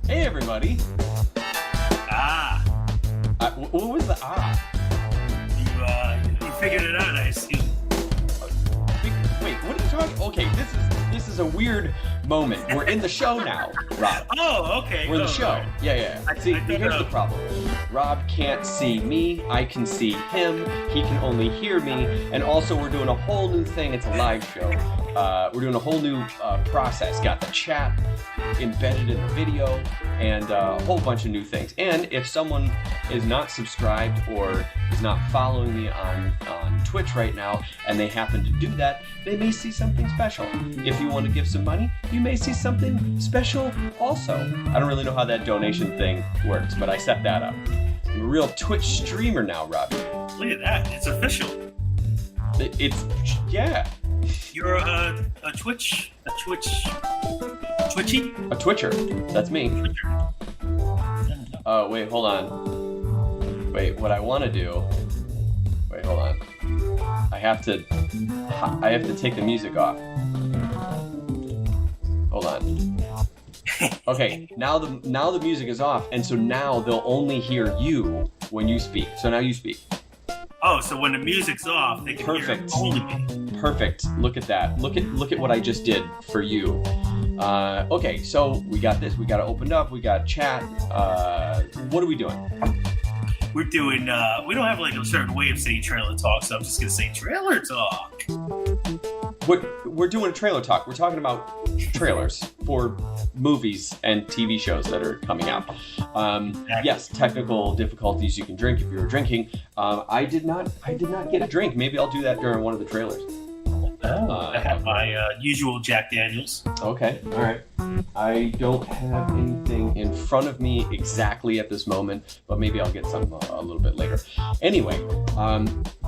Hey, everybody. Ah. What was the You figured it out, I assume. Wait, what are you talking? Okay, this is a weird moment. We're in the show now, Rob. Oh, okay. We're in the show. Right. Yeah. See, here's the problem. Rob can't see me. I can see him. He can only hear me. And also, we're doing a whole new thing. It's a live show. We're doing a whole new process. Got the chat embedded in the video and a whole bunch of new things. And if someone is not subscribed or is not following me on Twitch right now and they happen to do that, they may see something special. If you want to give some money, you may see something special also. I don't really know how that donation thing works, but I set that up. I'm a real Twitch streamer now, Robbie. Look at that. It's official. Yeah. You're a Twitchy? A Twitcher. That's me. Twitcher. Wait, hold on. Wait, what I want to do... Wait, hold on. I have to take the music off. Hold on. Okay, now the music is off, and so now they'll only hear you when you speak. So now you speak. Oh, so when the music's off, they can hear only me. Perfect. Look at that. Look at what I just did for you. Okay, so we got this. We got it opened up. We got chat. What are we doing? We're doing, we don't have like a certain way of saying trailer talk, so I'm just going to say trailer talk. We're doing a trailer talk. We're talking about trailers for movies and TV shows that are coming out. Yes, technical difficulties. You can drink if you were drinking. I did not get a drink. Maybe I'll do that during one of the trailers. I have my usual Jack Daniels. Okay, all right. I don't have anything in front of me exactly at this moment, but maybe I'll get some a little bit later. Anyway,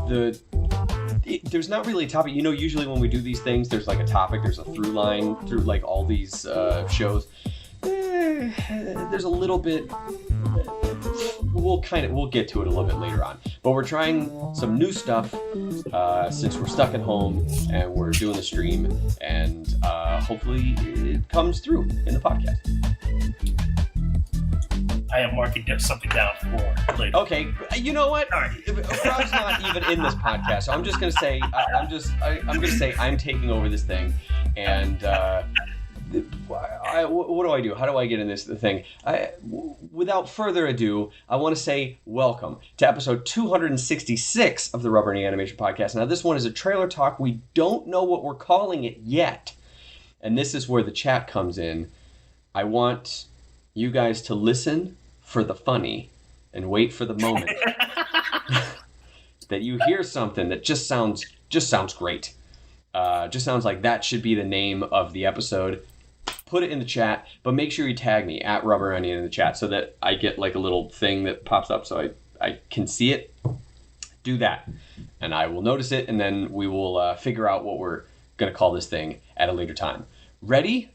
there's not really a topic. You know, usually when we do these things, there's like a topic, there's a through line through like all these shows. There's a little bit. We'll get to it a little bit later on. But we're trying some new stuff since we're stuck at home and we're doing the stream, and hopefully it comes through in the podcast. I am marking something down for later. Okay, you know what? All right. Rob's not even in this podcast, so I'm just gonna say I'm taking over this thing, and what do I do? How do I get in this thing? Without further ado, I want to say welcome to episode 266 of the RubberOnion Animation Podcast. Now, this one is a trailer talk. We don't know what we're calling it yet, and this is where the chat comes in. I want you guys to listen for the funny and wait for the moment that you hear something that just sounds great. Just sounds like that should be the name of the episode. Put it in the chat, but make sure you tag me at RubberOnion in the chat so that I get like a little thing that pops up so I can see it. Do that, and I will notice it, and then we will figure out what we're going to call this thing at a later time. Ready?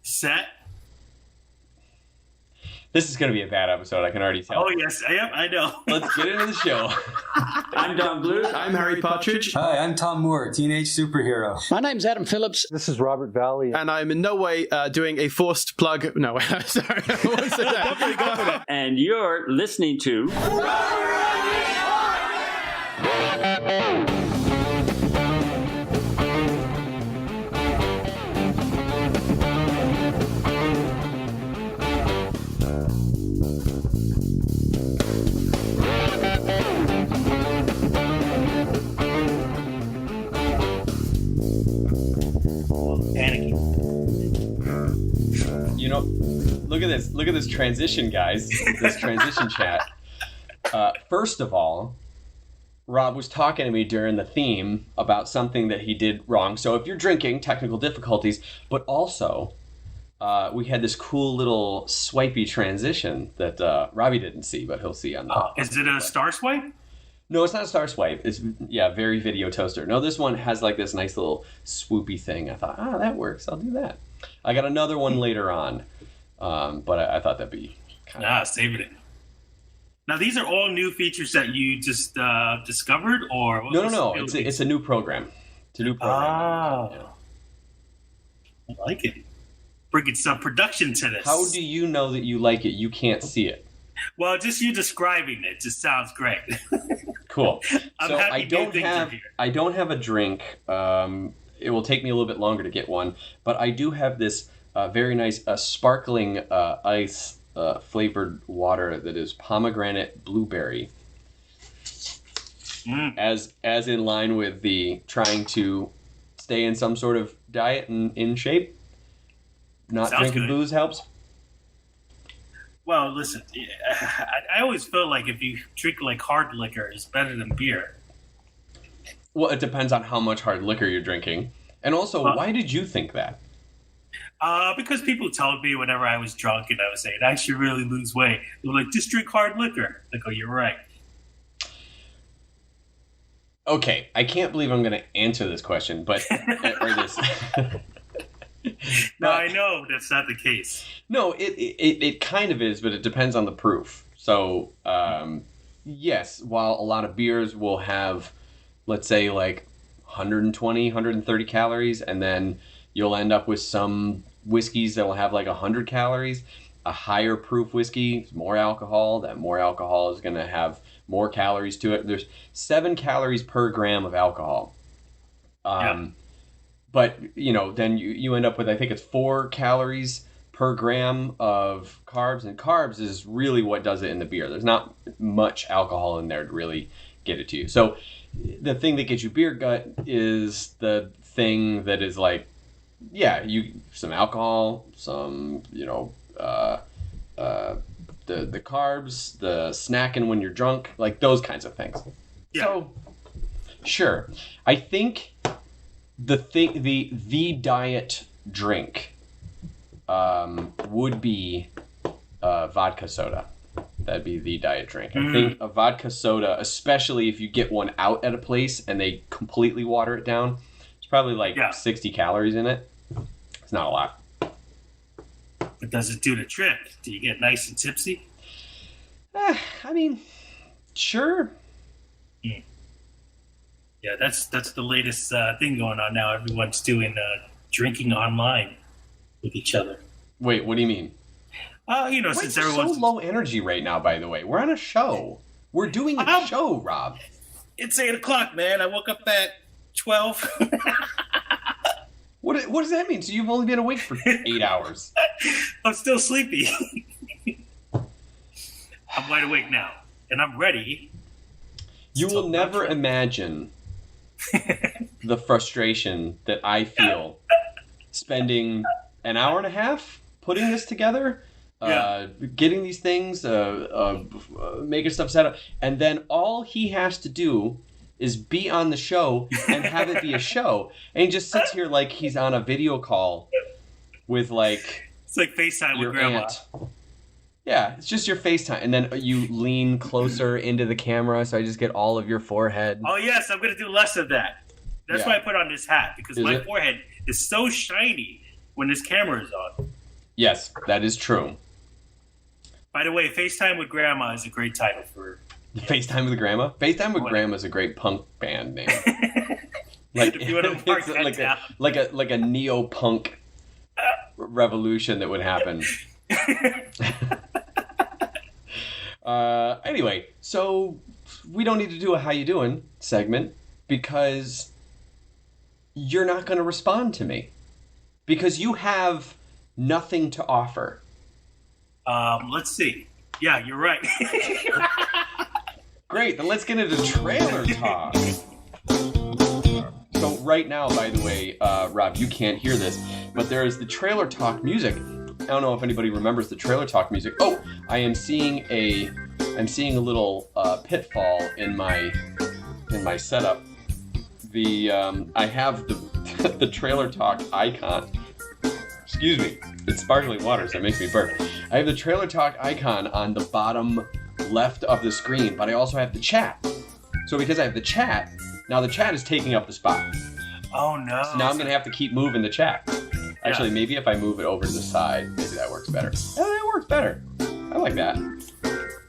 Set. This is going to be a bad episode, I can already tell. Oh, yes, I know. Let's get into the show. I'm Don Bluth. I'm Harry Partridge. Hi, I'm Tom Moore, teenage superhero. My name's Adam Phillips. This is Robert Valley. And I'm in no way doing a forced plug. No, sorry. I won't say that. Definitely go for that. And you're listening to Panicking. You know, look at this transition, guys. This transition chat. First of all, Rob was talking to me during the theme about something that he did wrong. So if you're drinking, technical difficulties, but also we had this cool little swipey transition that Robbie didn't see, but he'll see on the. Is it a star swipe? No, it's not a star swipe. It's very video toaster. No, this one has like this nice little swoopy thing. I thought, that works. I'll do that. I got another one later on, but I thought that'd be kind of saving it. Now, these are all new features that you just discovered, or no. It's a new program. It's a new program. Ah, yeah. I like it. bringing some production to this. How do you know that you like it? You can't see it. Well, just you describing it just sounds great. Cool. I'm So happy I new don't things are have here. I don't have a drink. It will take me a little bit longer to get one, but I do have this very nice sparkling ice flavored water that is pomegranate blueberry. As in line with the trying to stay in some sort of diet and in shape. Not Sounds drinking good. booze helps. Well, listen, I always feel like if you drink like hard liquor, it's better than beer. Well, it depends on how much hard liquor you're drinking. And also, why did you think that? Because people told me whenever I was drunk and I was saying, I should really lose weight. They were like, just drink hard liquor. I go, you're right. Okay, I can't believe I'm going to answer this question, but... or this... No, I know that's not the case. No, it kind of is, but it depends on the proof. So, yes, while a lot of beers will have, let's say, like 120, 130 calories, and then you'll end up with some whiskeys that will have like 100 calories. A higher proof whiskey is more alcohol. That more alcohol is going to have more calories to it. There's 7 calories per gram of alcohol. But, you know, then you end up with, I think it's 4 calories per gram of carbs. And carbs is really what does it in the beer. There's not much alcohol in there to really get it to you. So the thing that gets you beer gut is the thing that is like, yeah, some alcohol, some, you know, the carbs, the snacking when you're drunk, like those kinds of things. Yeah. So, sure. I think the diet drink would be vodka soda. That'd be the diet drink. I think a vodka soda, especially if you get one out at a place and they completely water it down, it's probably like 60 calories in it. It's not a lot. But does it do the trick? Do you get nice and tipsy? I mean, sure. Yeah, that's the latest thing going on now. Everyone's doing drinking online with each other. Wait, what do you mean? You know, since everyone's so low energy right now, by the way. We're on a show. We're doing a show, Rob. It's 8:00, man. I woke up at 12. What does that mean? So you've only been awake for 8 hours. I'm still sleepy. I'm wide awake now, and I'm ready. You will never imagine the frustration that I feel spending an hour and a half putting this together, getting these things, making stuff set up, and then all he has to do is be on the show and have it be a show. And he just sits here like he's on a video call with like... It's like FaceTime with Grandma. Aunt. Yeah, it's just your FaceTime. And then you lean closer into the camera so I just get all of your forehead. Oh, yes, I'm going to do less of that. That's why I put on this hat, because my forehead is so shiny when this camera is on. Yes, that is true. By the way, FaceTime with Grandma is a great title for... FaceTime with Grandma? FaceTime with Grandma is a great punk band name. Like, if you want to mark that down. like a neo-punk revolution that would happen. Anyway, so we don't need to do a how you doing segment because you're not going to respond to me because you have nothing to offer. Let's see. Yeah, you're right. Great, then let's get into trailer talk. So right now, by the way, Rob, you can't hear this, but there is the trailer talk music. I don't know if anybody remembers the trailer talk music. Oh, I am seeing a little pitfall in my setup. I have the trailer talk icon. Excuse me, it's sparkling water, so it makes me burp. I have the trailer talk icon on the bottom left of the screen, but I also have the chat. So because I have the chat, now the chat is taking up the spot. Oh no! So now I'm gonna have to keep moving the chat. Actually, maybe if I move it over to the side, maybe that works better. Oh, that works better. I like that.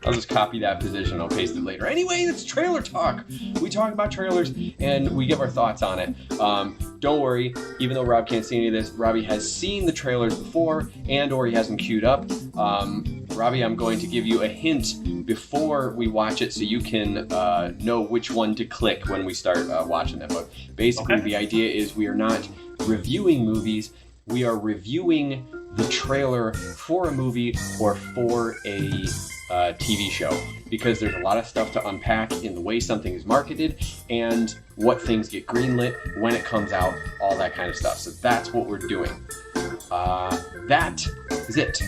I'll just copy that position. I'll paste it later. Anyway, it's trailer talk. We talk about trailers and we give our thoughts on it. Don't worry, even though Rob can't see any of this, Robbie has seen the trailers before and or he has them queued up. Robbie, I'm going to give you a hint before we watch it so you can know which one to click when we start watching them. But basically, The idea is we are not reviewing movies. We are reviewing the trailer for a movie or for a TV show, because there's a lot of stuff to unpack in the way something is marketed and what things get greenlit, when it comes out, all that kind of stuff. So that's what we're doing. That is it.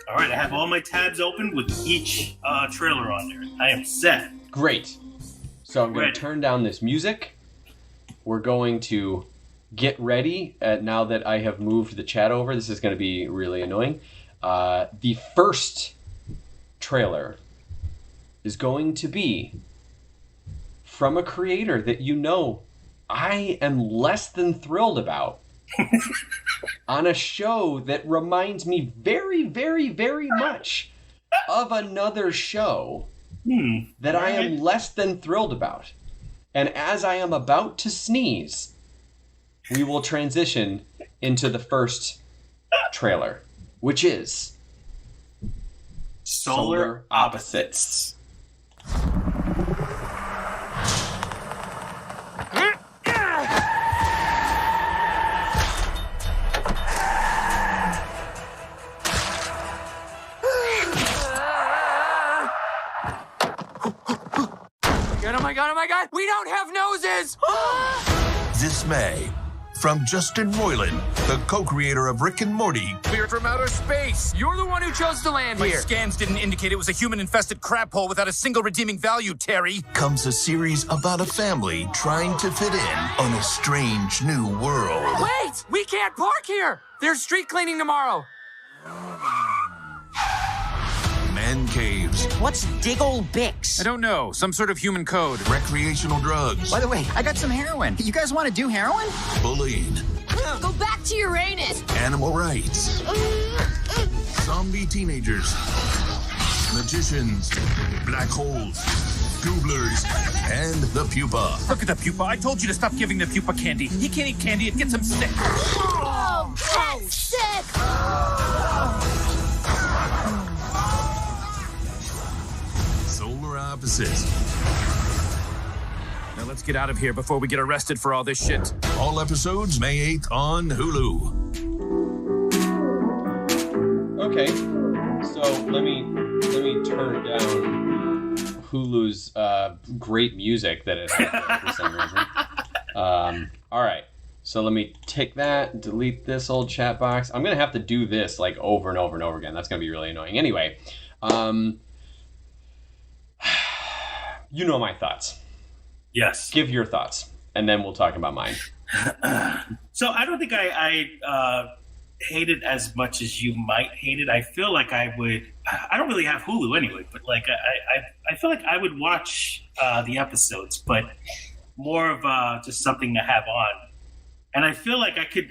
All right, I have all my tabs open with each trailer on there. I am set. Great. So I'm going to turn down this music. We're going to get ready. Now that I have moved the chat over, this is going to be really annoying. The first trailer is going to be from a creator that you know I am less than thrilled about on a show that reminds me very, very, very much of another show that I am less than thrilled about. And as I am about to sneeze, we will transition into the first trailer, which is Solar Opposites. Oh my god, we don't have noses! This May, from Justin Roiland, the co-creator of Rick and Morty. We're from outer space! You're the one who chose to land here! My scans didn't indicate it was a human-infested crab hole without a single redeeming value, Terry. Comes a series about a family trying to fit in on a strange new world. Wait! We can't park here! There's street cleaning tomorrow! Man caves. What's Diggle Bix? I don't know. Some sort of human code. Recreational drugs. By the way, I got some heroin. You guys want to do heroin? Bullying. Go back to Uranus. Animal rights. Zombie teenagers. Magicians. Black holes. Gooblers. And the pupa. Look at the pupa. I told you to stop giving the pupa candy. He can't eat candy. It gets him sick. Oh, that's sick. Solar Opposites. Now let's get out of here before we get arrested for all this shit. All episodes May 8th on Hulu. Okay, so let me turn down Hulu's great music that it has for some reason. All right, so let me take that, delete this old chat box. I'm gonna have to do this like over and over and over again. That's gonna be really annoying. Anyway, you know my thoughts. Yes. Give your thoughts, and then we'll talk about mine. So I don't think I hate it as much as you might hate it. I feel like I would. I don't really have Hulu anyway, but like I feel like I would watch the episodes, but more of just something to have on. And I feel like I could.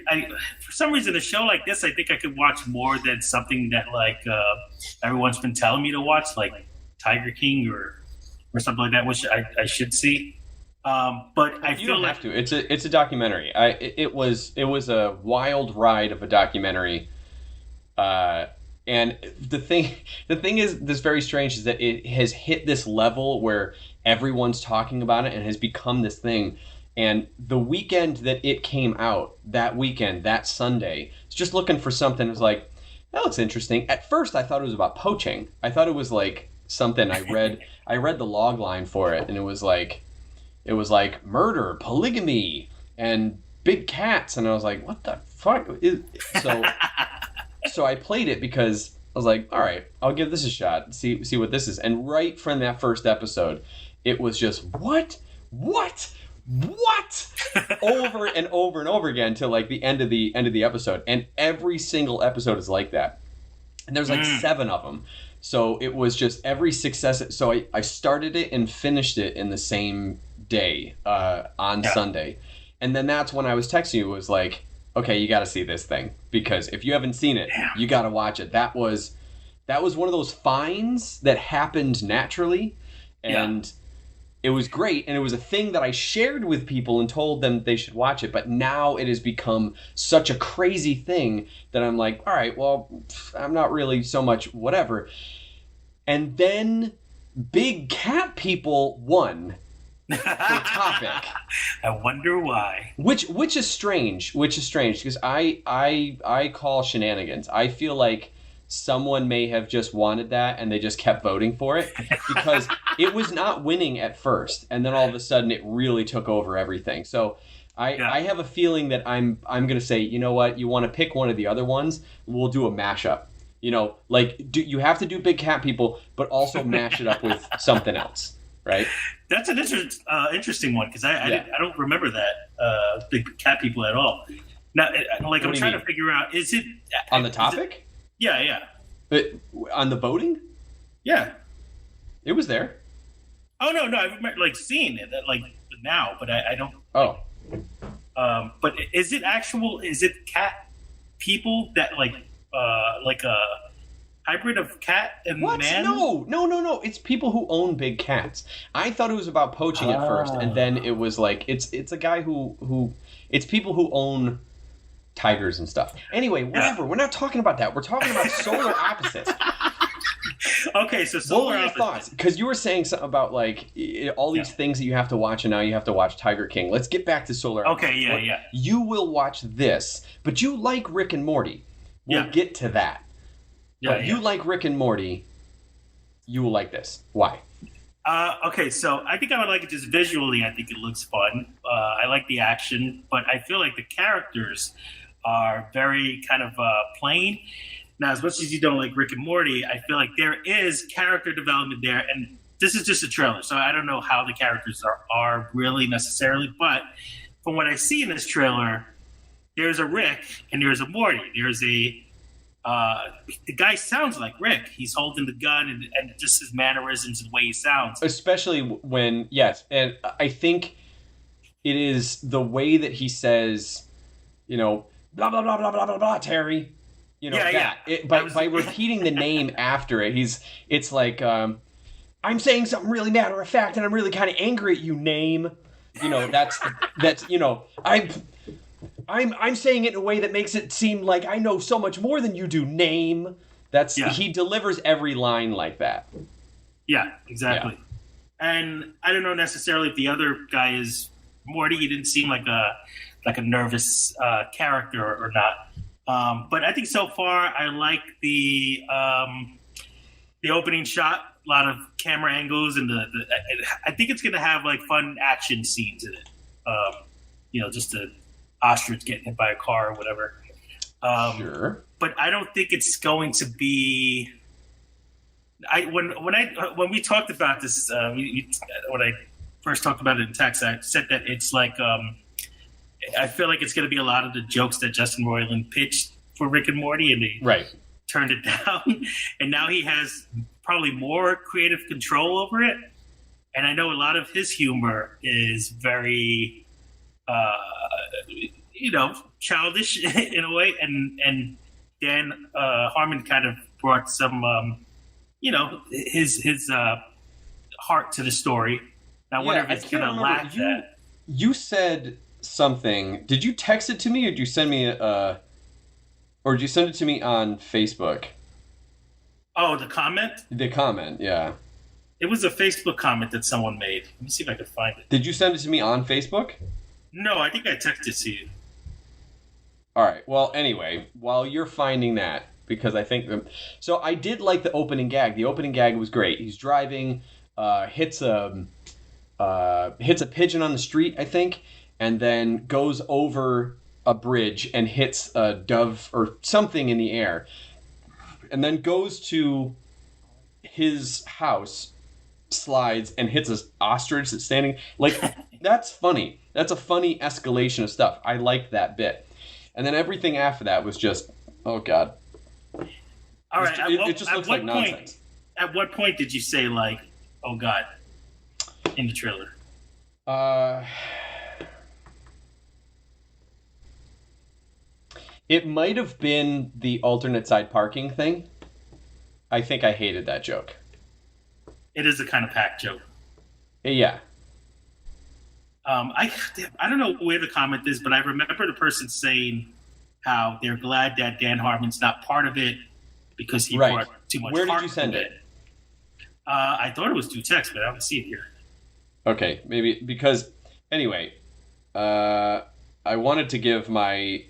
For some reason, a show like this, I think I could watch more than something that like everyone's been telling me to watch, like Tiger King or something like that, which I should see. But I feel like have to. It's a documentary. It was a wild ride of a documentary. And the thing is, this very strange is that it has hit this level where everyone's talking about it and has become this thing. And the weekend that it came out, that Sunday, I was just looking for something. It was like, that looks interesting. At first, I thought it was about poaching. I thought it was like something. I read the log line for it, and it was like murder, polygamy, and big cats. And I was like, what the fuck? So I played it because I was like, all right, I'll give this a shot. See what this is. And right from that first episode, it was just what over and over and over again till like the end of the episode. And every single episode is like that. And there's like 7 of them. So it was just every success. So I started it and finished it in the same day on Sunday. And then that's when I was texting you, was like, okay, you got to see this thing, because if you haven't seen it, you got to watch it. That was that was one of those finds that happened naturally, and it was great, and it was a thing that I shared with people and told them they should watch it, but now it has become such a crazy thing that I'm like, all right, well, I'm not really so much whatever. And then Big Cat People won the topic. I wonder why. Which is strange. Because I call shenanigans. I feel like someone may have just wanted that and they just kept voting for it because it was not winning at first, and then all of a sudden it really took over everything. So I have a feeling that I'm gonna say, you know what, you want to pick one of the other ones, we'll do a mashup. You know, like you have to do Big Cat People, but also mash it up with something else, right? That's an interesting one because I don't remember that Big Cat People at all. Now, like I'm trying to figure out, is it on the topic? Yeah. But on the voting? Yeah. It was there. Oh no, I remember like seeing it like now, but I don't. Oh. But is it cat people that like a hybrid of cat and man? No. It's people who own big cats. I thought it was about poaching at first, and then it was like it's a guy who it's people who own tigers and stuff. Anyway, whatever. We're not talking about that. We're talking about solar opposites. Okay, so solar what were your thoughts? Because you were saying something about like all these things that you have to watch, and now you have to watch Tiger King. Let's get back to solar opposites. Okay, yeah. You will watch this, but you like Rick and Morty. We'll get to that. But you like Rick and Morty, you will like this. Why? Okay, so I think I would like it just visually. I think it looks fun. I like the action, but I feel like the characters are very kind of plain. Now, as much as you don't like Rick and Morty, I feel like there is character development there, and this is just a trailer, so I don't know how the characters are really necessarily, but from what I see in this trailer, there's a Rick and there's a Morty. There's the guy sounds like Rick. He's holding the gun and just his mannerisms and the way he sounds. Especially when, and I think it is the way that he says, you know, blah, blah, blah, blah, blah, blah, blah, Terry. You know, by repeating the name after it, it's like, I'm saying something really matter of fact, and I'm really kind of angry at you, name. You know, that's you know, I'm saying it in a way that makes it seem like I know so much more than you do, name. He delivers every line like that. Yeah, exactly. Yeah. And I don't know necessarily if the other guy is Morty. He didn't seem like a nervous character or not. But I think so far I like the opening shot. A lot of camera angles, and I think it's going to have like fun action scenes in it. You know, just the ostrich getting hit by a car or whatever. Sure. But I don't think it's going to be. When we talked about this, when I first talked about it in text, I said that it's like. I feel like it's going to be a lot of the jokes that Justin Roiland pitched for Rick and Morty, and he turned it down. And now he has probably more creative control over it. And I know a lot of his humor is very, childish in a way. And Dan Harmon kind of brought some, his heart to the story. Now, I wonder if it's going to lack that. You said something. Did you text it to me, or did you send me or did you send it to me on Facebook? Oh, the comment? The comment, yeah. It was a Facebook comment that someone made. Let me see if I can find it. Did you send it to me on Facebook? No, I think I texted it to you. All right. Well, anyway, while you're finding that, because I think so I did like the opening gag. The opening gag was great. He's driving, hits a pigeon on the street, I think, and then goes over a bridge and hits a dove or something in the air, and then goes to his house, slides, and hits an ostrich that's standing. Like, that's funny. That's a funny escalation of stuff. I liked that bit. And then everything after that was just, oh, God. All right. It just looks like nonsense. At what point did you say, like, oh, God, in the trailer? It might have been the alternate side parking thing. I think I hated that joke. It is a kind of packed joke. Yeah. I don't know where the comment is, but I remember the person saying how they're glad that Dan Harmon's not part of it because he brought too much. Where did heart you send to it? I thought it was through text, but I don't see it here. Okay, maybe because anyway, I wanted to give my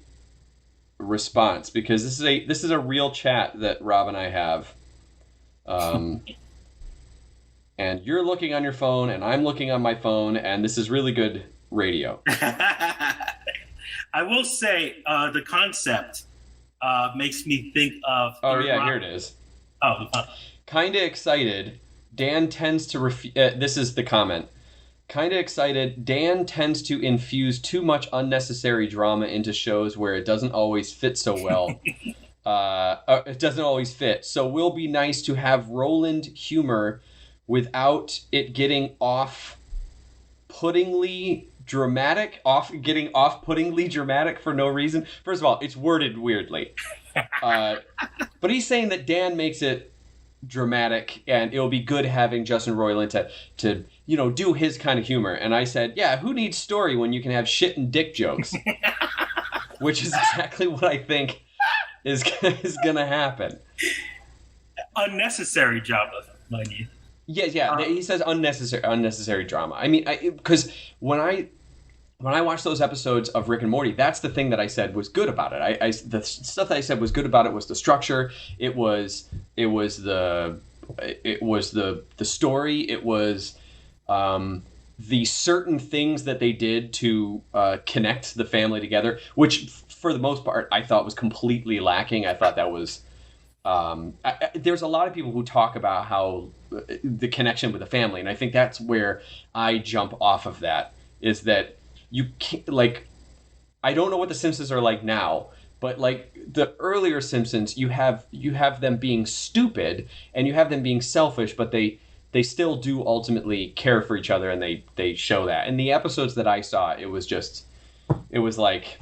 response because this is a real chat that Rob and I have. And you're looking on your phone, and I'm looking on my phone, and this is really good radio. I will say the concept makes me think of... Oh, yeah, here it is. Oh. Kinda excited. Dan tends to... this is the comment. Kinda excited. Dan tends to infuse too much unnecessary drama into shows where it doesn't always fit so well. It doesn't always fit. So will be nice to have Roland humor without it getting off-puttingly dramatic, off-puttingly dramatic for no reason. First of all, it's worded weirdly. But he's saying that Dan makes it dramatic, and it'll be good having Justin Roiland to do his kind of humor. And I said, yeah, who needs story when you can have shit and dick jokes? Which is exactly what I think is going to happen. Unnecessary drama, mind you. Yeah. He says unnecessary drama. I mean, because when I watched those episodes of Rick and Morty, that's the thing that I said was good about it. The stuff that I said was good about it was the structure. It was the story. It was the certain things that they did to connect the family together, which for the most part I thought was completely lacking. I thought that was. There's a lot of people who talk about how the connection with the family, and I think that's where I jump off of that, is that you can't, I don't know what the Simpsons are like now, but like the earlier Simpsons, you have them being stupid and you have them being selfish, but they still do ultimately care for each other, and they show that. In the episodes that I saw, it was like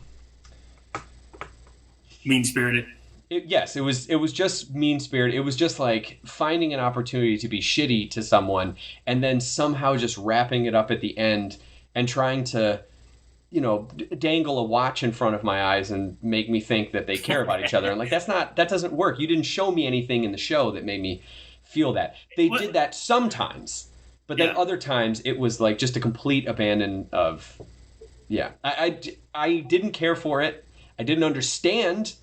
mean-spirited. Yes, it was just mean-spirited. It was just like finding an opportunity to be shitty to someone and then somehow just wrapping it up at the end and trying to, dangle a watch in front of my eyes and make me think that they care about each other. And that doesn't work. You didn't show me anything in the show that made me feel that. They did that sometimes, but then other times it was like just a complete abandon of, yeah. I didn't care for it. I didn't understand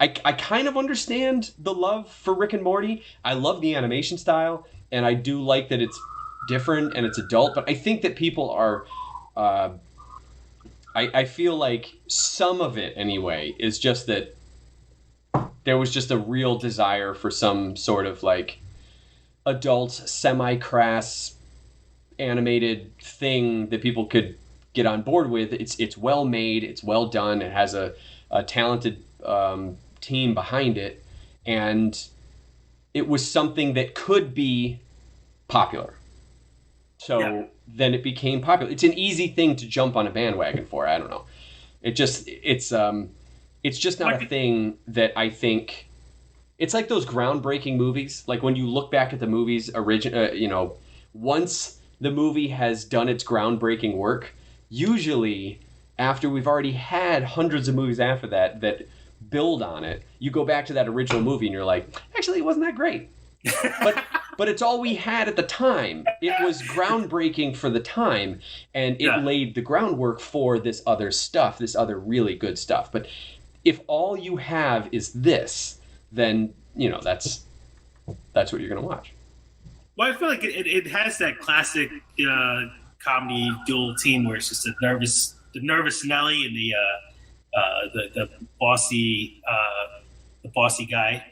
I kind of understand the love for Rick and Morty. I love the animation style, and I do like that it's different and it's adult, but I think that people are I feel like some of it anyway is just that there was just a real desire for some sort of like adult semi-crass animated thing that people could get on board with. It's well made, it's well done, it has a talented team behind it, and it was something that could be popular. So then it became popular. It's an easy thing to jump on a bandwagon for. I don't know. It's just not a thing that I think. It's like those groundbreaking movies. Like when you look back at the movies, once the movie has done its groundbreaking work, usually after we've already had hundreds of movies after that build on it, you go back to that original movie and you're like, actually, it wasn't that great. But it's all we had at the time. It was groundbreaking for the time, and it laid the groundwork for this other stuff, this other really good stuff. But if all you have is this, then that's what you're going to watch. Well, I feel like it has that classic comedy dual team where it's just the nervous Nelly and the bossy guy,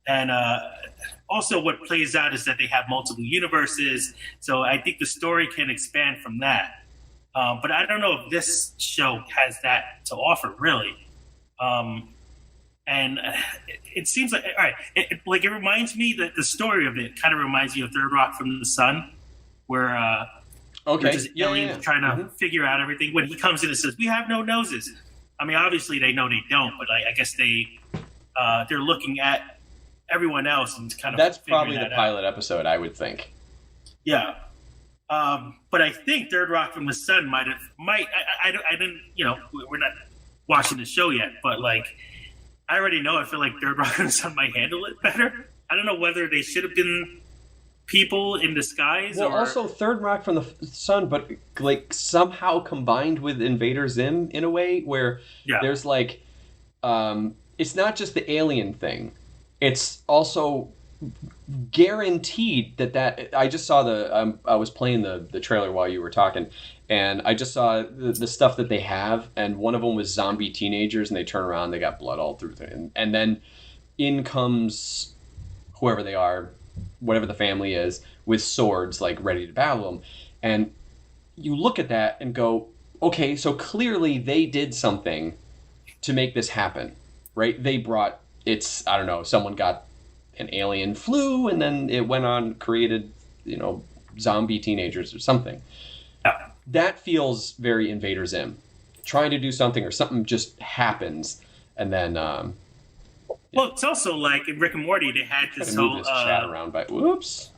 and also what plays out is that they have multiple universes, so I think the story can expand from that. But I don't know if this show has that to offer, really. And it seems like, all right, it reminds me that the story of it kind of reminds me of Third Rock from the Sun, where they're just aliens trying to figure out everything. When he comes in and says, "We have no noses," I mean, obviously they know they don't, but I guess they're looking at everyone else and kind of That's figure probably the that out. pilot episode, I would think. Yeah. But I think Third Rock from the Sun I didn't, we're not watching the show yet, but like, I already know, I feel like Third Rock from the Sun might handle it better. I don't know whether they should have been people in disguise well, or... also Third Rock from the Sun, but like somehow combined with Invader Zim in a way where there's like, it's not just the alien thing. It's also guaranteed that I just saw I was playing the trailer while you were talking, and I just saw the stuff that they have, and one of them was zombie teenagers, and they turn around, they got blood all through them, and then in comes whoever they are, whatever the family is, with swords, like ready to battle them, and you look at that and go, okay, so clearly they did something to make this happen, right? They brought I don't know, someone got an alien flu, and then it went on, created, zombie teenagers or something. That feels very Invader Zim. Trying to do something, or something just happens, and then... Well, it's also like in Rick and Morty, they had this whole... This chat around by... Whoops.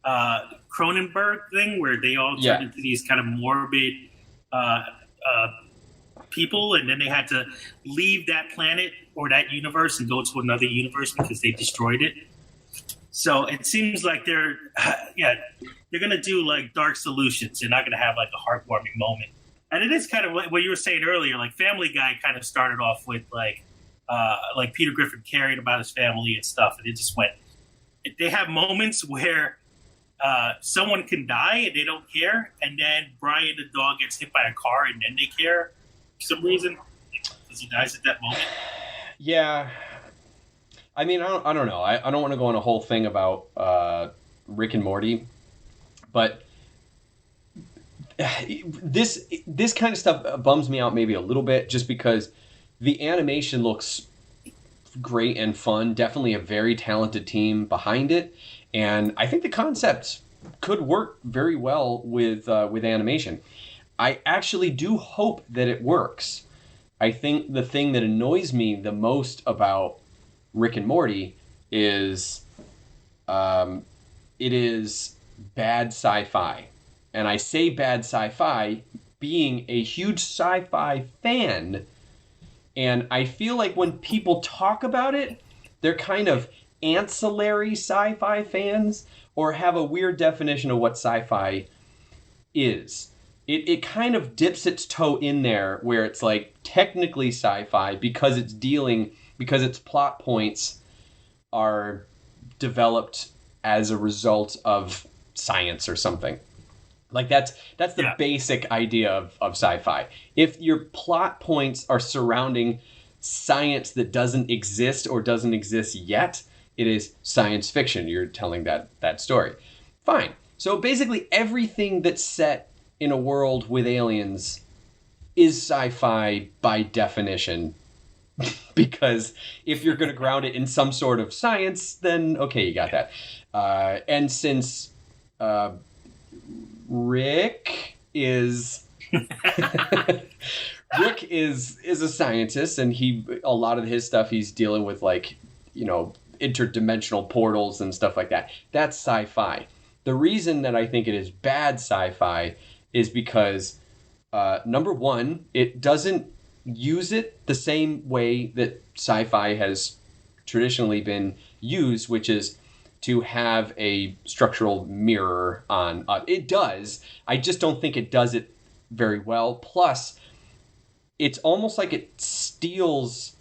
Cronenberg thing, where they all turned into these kind of morbid people, and then they had to leave that planet or that universe and go to another universe because they destroyed it. So it seems like they're going to do like dark solutions. They're not going to have like a heartwarming moment. And it is kind of like what you were saying earlier, like Family Guy kind of started off with like Peter Griffin caring about his family and stuff. And it just went, they have moments where someone can die and they don't care. And then Brian the dog gets hit by a car and then they care for some reason because he dies at that moment. Yeah. I mean, I don't know. I don't want to go on a whole thing about Rick and Morty, but this kind of stuff bums me out maybe a little bit, just because the animation looks great and fun. Definitely a very talented team behind it, and I think the concept could work very well with animation. I actually do hope that it works. I think the thing that annoys me the most about Rick and Morty is it is bad sci-fi. And I say bad sci-fi being a huge sci-fi fan. And I feel like when people talk about it, they're kind of ancillary sci-fi fans or have a weird definition of what sci-fi is. It kind of dips its toe in there where it's like technically sci-fi because its plot points are developed as a result of science or something. Like that's the basic idea of sci-fi. If your plot points are surrounding science that doesn't exist or doesn't exist yet, it is science fiction. You're telling that story. Fine. So basically everything that's set in a world with aliens is sci-fi by definition. Because if you're going to ground it in some sort of science, then okay, you got that. And since Rick is a scientist, and a lot of his stuff he's dealing with, like, interdimensional portals and stuff like that. That's sci-fi. The reason that I think it is bad sci-fi is because number one, it doesn't use it the same way that sci-fi has traditionally been used, which is to have a structural mirror on. It does. I just don't think it does it very well. Plus, it's almost like it steals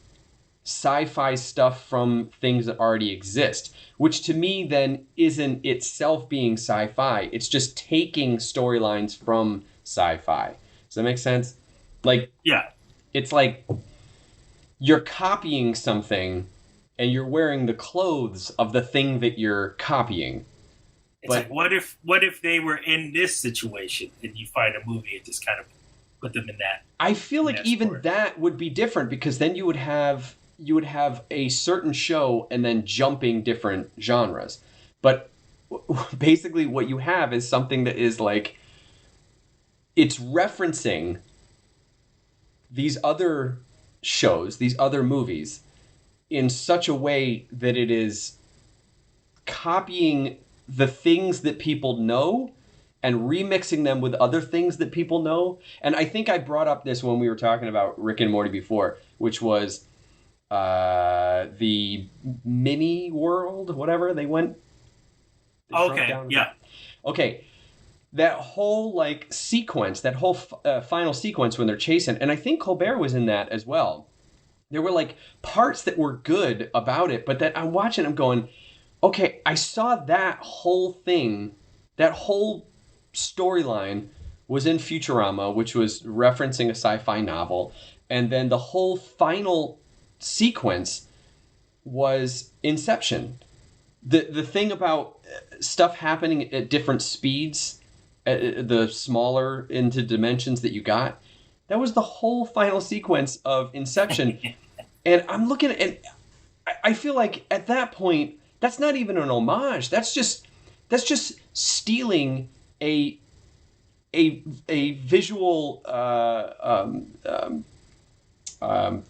sci-fi stuff from things that already exist, which to me then isn't itself being sci-fi. It's just taking storylines from sci-fi. Does that make sense? Like, yeah, it's like you're copying something and you're wearing the clothes of the thing that you're copying. It's like, what if they were in this situation and you find a movie and just kind of put them in that? I feel like even that would be different, because then you would have a certain show and then jumping different genres. But basically what you have is something that is like, it's referencing these other shows, these other movies, in such a way that it is copying the things that people know and remixing them with other things that people know. And I think I brought up this when we were talking about Rick and Morty before, which was the mini world, whatever they went. Okay, yeah. Okay, that whole like sequence, that whole final sequence when they're chasing, and I think Colbert was in that as well. There were like parts that were good about it, but that I'm watching, I'm going, okay, I saw that whole thing, that whole storyline was in Futurama, which was referencing a sci-fi novel, and then the whole final sequence was Inception. The thing about stuff happening at different speeds, the smaller into dimensions that you got, that was the whole final sequence of Inception. And I'm looking at, and I feel like at that point, that's not even an homage. That's just stealing a visual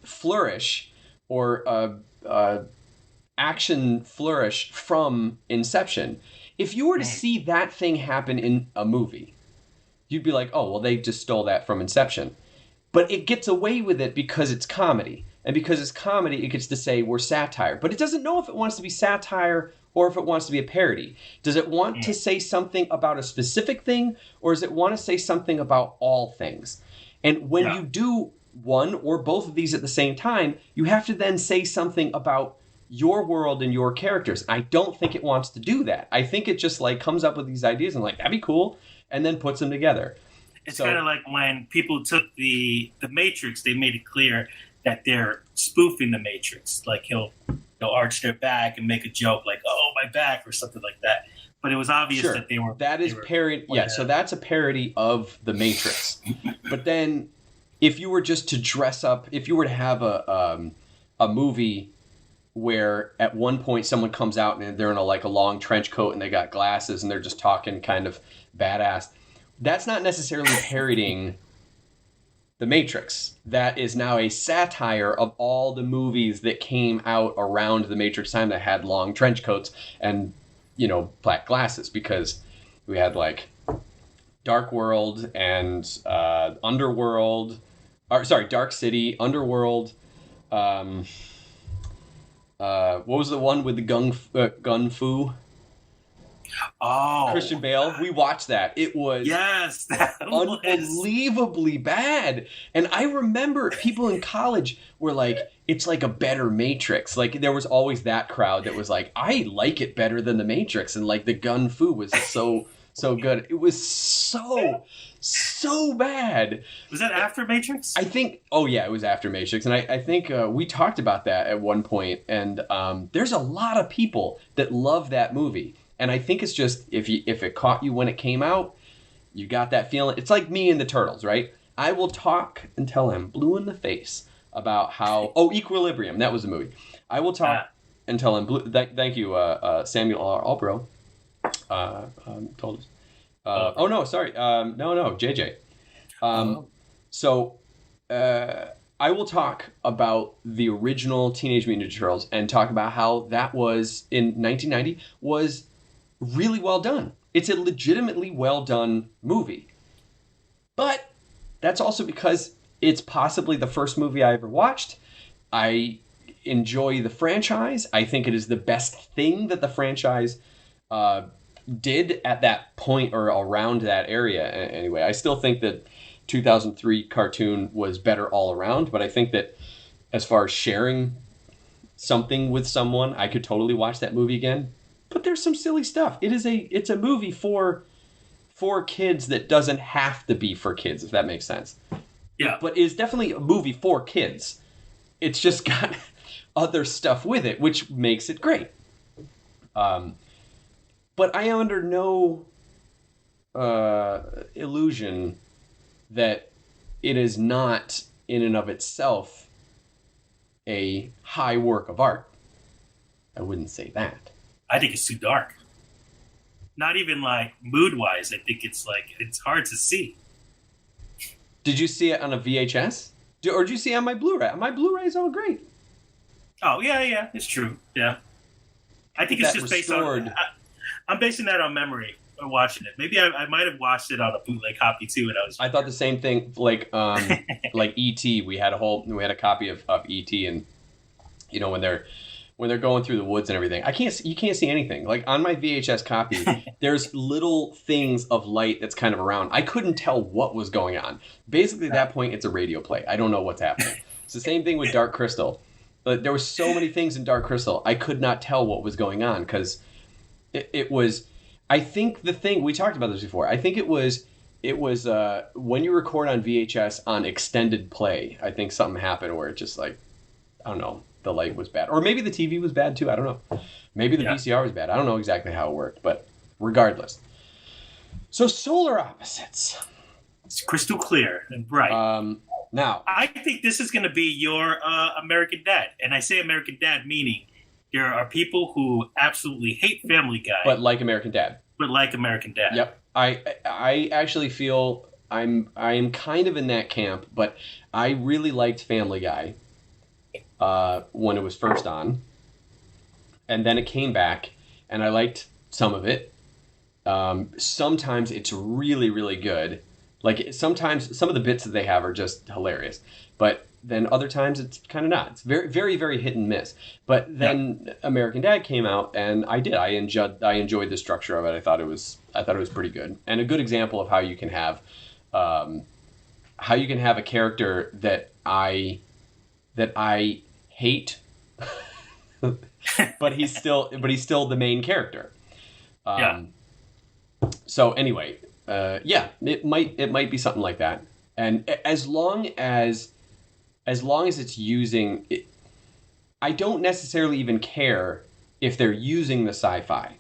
flourish or action flourish from Inception. If you were to see that thing happen in a movie, you'd be like, oh, well, they just stole that from Inception. But it gets away with it because it's comedy. And because it's comedy, it gets to say we're satire. But it doesn't know if it wants to be satire or if it wants to be a parody. Does it want to say something about a specific thing, or does it want to say something about all things? And when you do one or both of these at the same time, you have to then say something about your world and your characters. I don't think it wants to do that. I think it just like comes up with these ideas and like, that'd be cool, and then puts them together. It's kind of like when people took the Matrix, they made it clear that they're spoofing the Matrix. Like they'll arch their back and make a joke like, oh, my back, or something like that. But it was obvious that they were... That is parody. Yeah, so that's a parody of the Matrix. But then if you were just to dress up, if you were to have a movie where at one point someone comes out and they're in a long trench coat and they got glasses and they're just talking kind of badass, that's not necessarily parodying the Matrix. That is now a satire of all the movies that came out around the Matrix time that had long trench coats and, black glasses, because we had like Dark World and Underworld, Dark City, Underworld. What was the one with the gun fu? Oh, Christian Bale. We watched that. It was unbelievably bad. And I remember people in college were like, it's like a better Matrix. Like there was always that crowd that was like, I like it better than the Matrix. And like the gun fu was so good. It was so bad. Was that after Matrix? I think, it was after Matrix. And I think we talked about that at one point. And there's a lot of people that love that movie. And I think it's just, if it caught you when it came out, you got that feeling. It's like me and the Turtles, right? I will talk until I'm blue in the face about how... Equilibrium. That was the movie. I will talk until I'm blue... Thank you, Samuel Albro. Told us. JJ. I will talk about the original Teenage Mutant Ninja Turtles and talk about how that was, in 1990, was really well done. It's a legitimately well done movie. But that's also because it's possibly the first movie I ever watched. I enjoy the franchise. I think it is the best thing that the franchise did at that point or around that area. Anyway, I still think that 2003 cartoon was better all around, but I think that as far as sharing something with someone, I could totally watch that movie again. But there's some silly stuff. It's a movie for kids that doesn't have to be for kids, if that makes sense. Yeah. But it's definitely a movie for kids. It's just got other stuff with it, which makes it great. But I am under no illusion that it is not, in and of itself, a high work of art. I wouldn't say that. I think it's too dark. Not even like mood-wise. I think it's hard to see. Did you see it on a VHS? Or did you see it on my Blu-ray? My Blu-ray is all great. Oh, yeah, it's true. Yeah. I think it's just based on... I'm basing that on memory of watching it. Maybe I might have watched it on a bootleg copy, too, when I was... I thought the same thing, like E.T. We had a copy of E.T. and, you know, when they're going through the woods and everything, you can't see anything. Like on my VHS copy, there's little things of light that's kind of around. I couldn't tell what was going on. Basically, at that point, it's a radio play. I don't know what's happening. It's the same thing with Dark Crystal. There were so many things in Dark Crystal, I could not tell what was going on because it was. I think the thing we talked about this before. I think it was when you record on VHS on extended play. I think something happened where it just like, I don't know. The light was bad, or maybe the TV was bad too. I don't know. Maybe the VCR was bad. I don't know exactly how it worked, but regardless. So solar opposites. It's crystal clear and bright. Now, I think this is going to be your American Dad, and I say American Dad meaning there are people who absolutely hate Family Guy, but like American Dad. Yep. I actually feel I'm kind of in that camp, but I really liked Family Guy. When it was first on, and then it came back, and I liked some of it. Sometimes it's really, really good. Like sometimes some of the bits that they have are just hilarious, but then other times it's kind of not. It's very, very, very hit and miss. But then American Dad came out, and I enjoyed the structure of it. I thought it was pretty good, and a good example of how you can have a character that I hate, but he's still the main character. So anyway, it might be something like that. And as long as it's using it, I don't necessarily even care if they're using the sci-fi.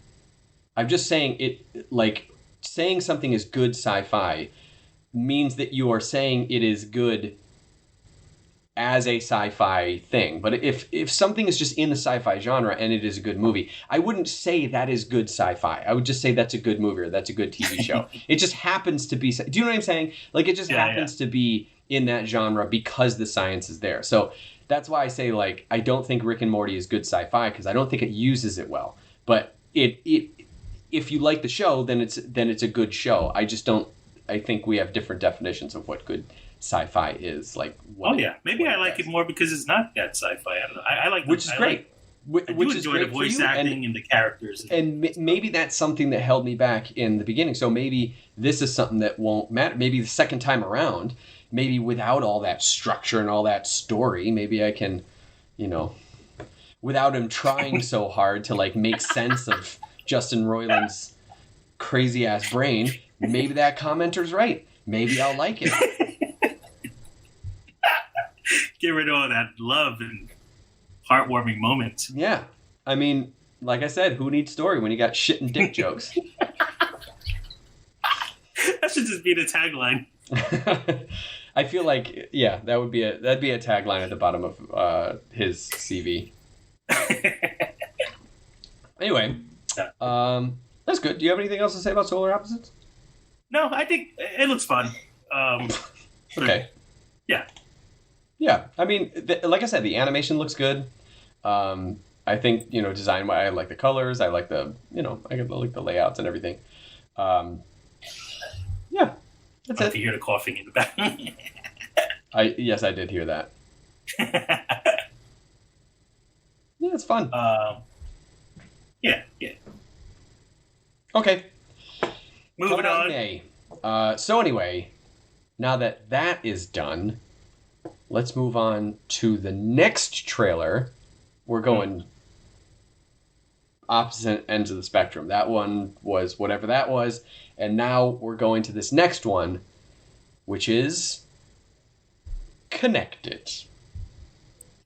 I'm just saying it, like saying something is good sci-fi means that you are saying it is good as a sci-fi thing. But if something is just in the sci-fi genre and it is a good movie, I wouldn't say that is good sci-fi. I would just say that's a good movie or that's a good TV show. It just happens to be. Do you know what I'm saying? Like it just happens to be in that genre because the science is there. So that's why I say like I don't think Rick and Morty is good sci-fi because I don't think it uses it well. But if you like the show, then it's a good show. I just don't. I think we have different definitions of what good sci-fi is. Like, maybe I like it more because it's not that sci-fi. I don't know. I like, which is great. I do enjoy the voice acting and the characters. And maybe that's something that held me back in the beginning. So maybe this is something that won't matter. Maybe the second time around, maybe without all that structure and all that story, maybe I can, without him trying so hard to like make sense of Justin Roiland's crazy ass brain, maybe that commenter's right. Maybe I'll like it. Get rid of all that love and heartwarming moments. Yeah. I mean, like I said, who needs story when you got shit and dick jokes? That should just be the tagline. I feel like, that'd be a tagline at the bottom of his CV. Anyway, that's good. Do you have anything else to say about Solar Opposites? No, I think it looks fun. Okay. Yeah. Yeah. I mean, like I said, the animation looks good. I think, design wise, I like the colors. I like the, I like the layouts and everything. Yeah. That's it. You hear the coughing in the back. Yes, I did hear that. Yeah, it's fun. Yeah. Okay. Moving on. So anyway, now that is done, let's move on to the next trailer. We're going opposite ends of the spectrum. That one was whatever that was, and now we're going to this next one, which is Connected.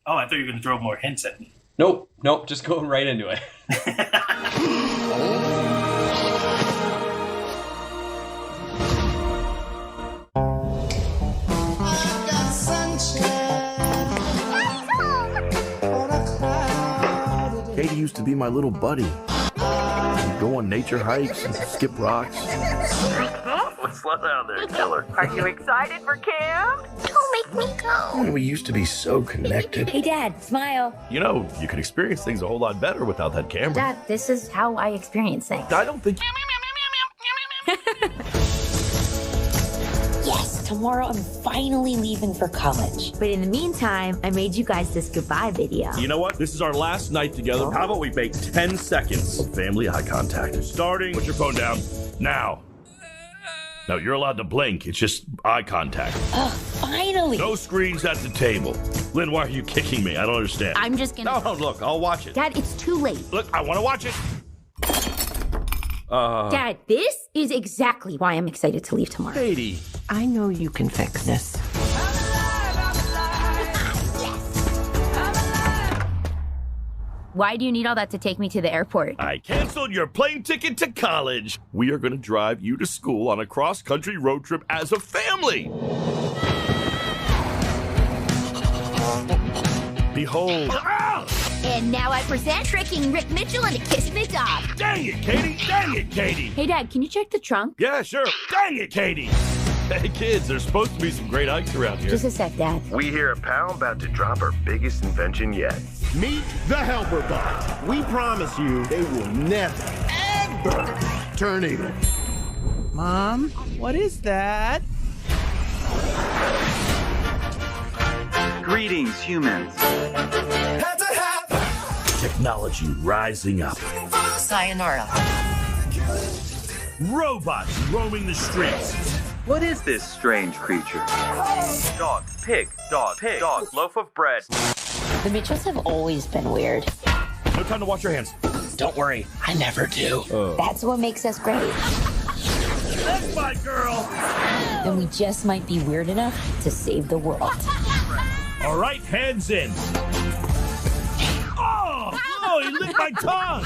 Oh, I thought you were going to throw more hints at me. Nope, just going right into it. Katie used to be my little buddy. Go on nature hikes and skip rocks. Slow down there, killer. Are you excited for camp? Don't make me go. We used to be so connected. Hey, Dad, smile. You know, you could experience things a whole lot better without that camera. Dad, this is how I experience things. I don't think... Yes, tomorrow I'm finally leaving for college. But in the meantime, I made you guys this goodbye video. You know what? This is our last night together. How about we make 10 seconds of family eye contact? Starting. Put your phone down. Now. No, you're allowed to blink. It's just eye contact. Oh, finally. No screens at the table. Lynn, why are you kicking me? I don't understand. I'm just gonna... No, look, I'll watch it. Dad, it's too late. Look, I want to watch it. Dad, this is exactly why I'm excited to leave tomorrow. Katie. I know you can fix this. Why do you need all that to take me to the airport? I canceled your plane ticket to college. We are going to drive you to school on a cross-country road trip as a family. Behold. And now I present tricking Rick Mitchell into kissing the dog. Dang it, Katie! Dang it, Katie! Hey, Dad, can you check the trunk? Yeah, sure. Dang it, Katie! Hey, kids, there's supposed to be some great hikes around here. Just a sec, Dad. We here at PAL about to drop our biggest invention yet. Meet the Helper Bot. We promise you they will never, ever turn evil. Mom, what is that? Greetings, humans. Technology rising up. Sayonara. Robots roaming the streets. What is this strange creature? Dog, pig, loaf of bread. The Mitchells have always been weird. No time to wash your hands. Don't worry, I never do. That's what makes us great. That's my girl! And we just might be weird enough to save the world. All right, hands in. Oh, he licked my tongue!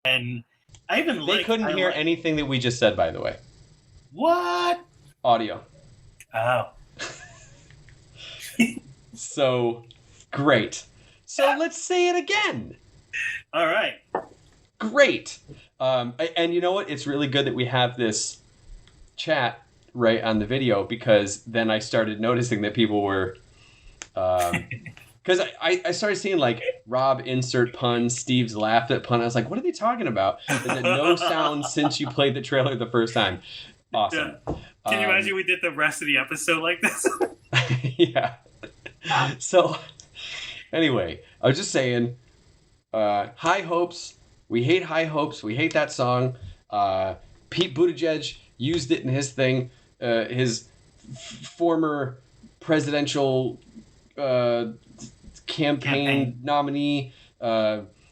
And I even They couldn't hear anything that we just said, by the way. What? Audio. Oh. So, great. So let's say it again. All right. Great. And you know what? It's really good that we have this chat right on the video, because then I started noticing that people were... Because I started seeing, like, Rob insert pun, Steve's laughed at pun. I was like, what are they talking about? Is it no sound since you played the trailer the first time? Awesome. Yeah. Can you imagine we did the rest of the episode like this? Yeah. So, anyway, I was just saying, High Hopes. We hate High Hopes. We hate that song. Pete Buttigieg used it in his thing. His former presidential campaign nominee,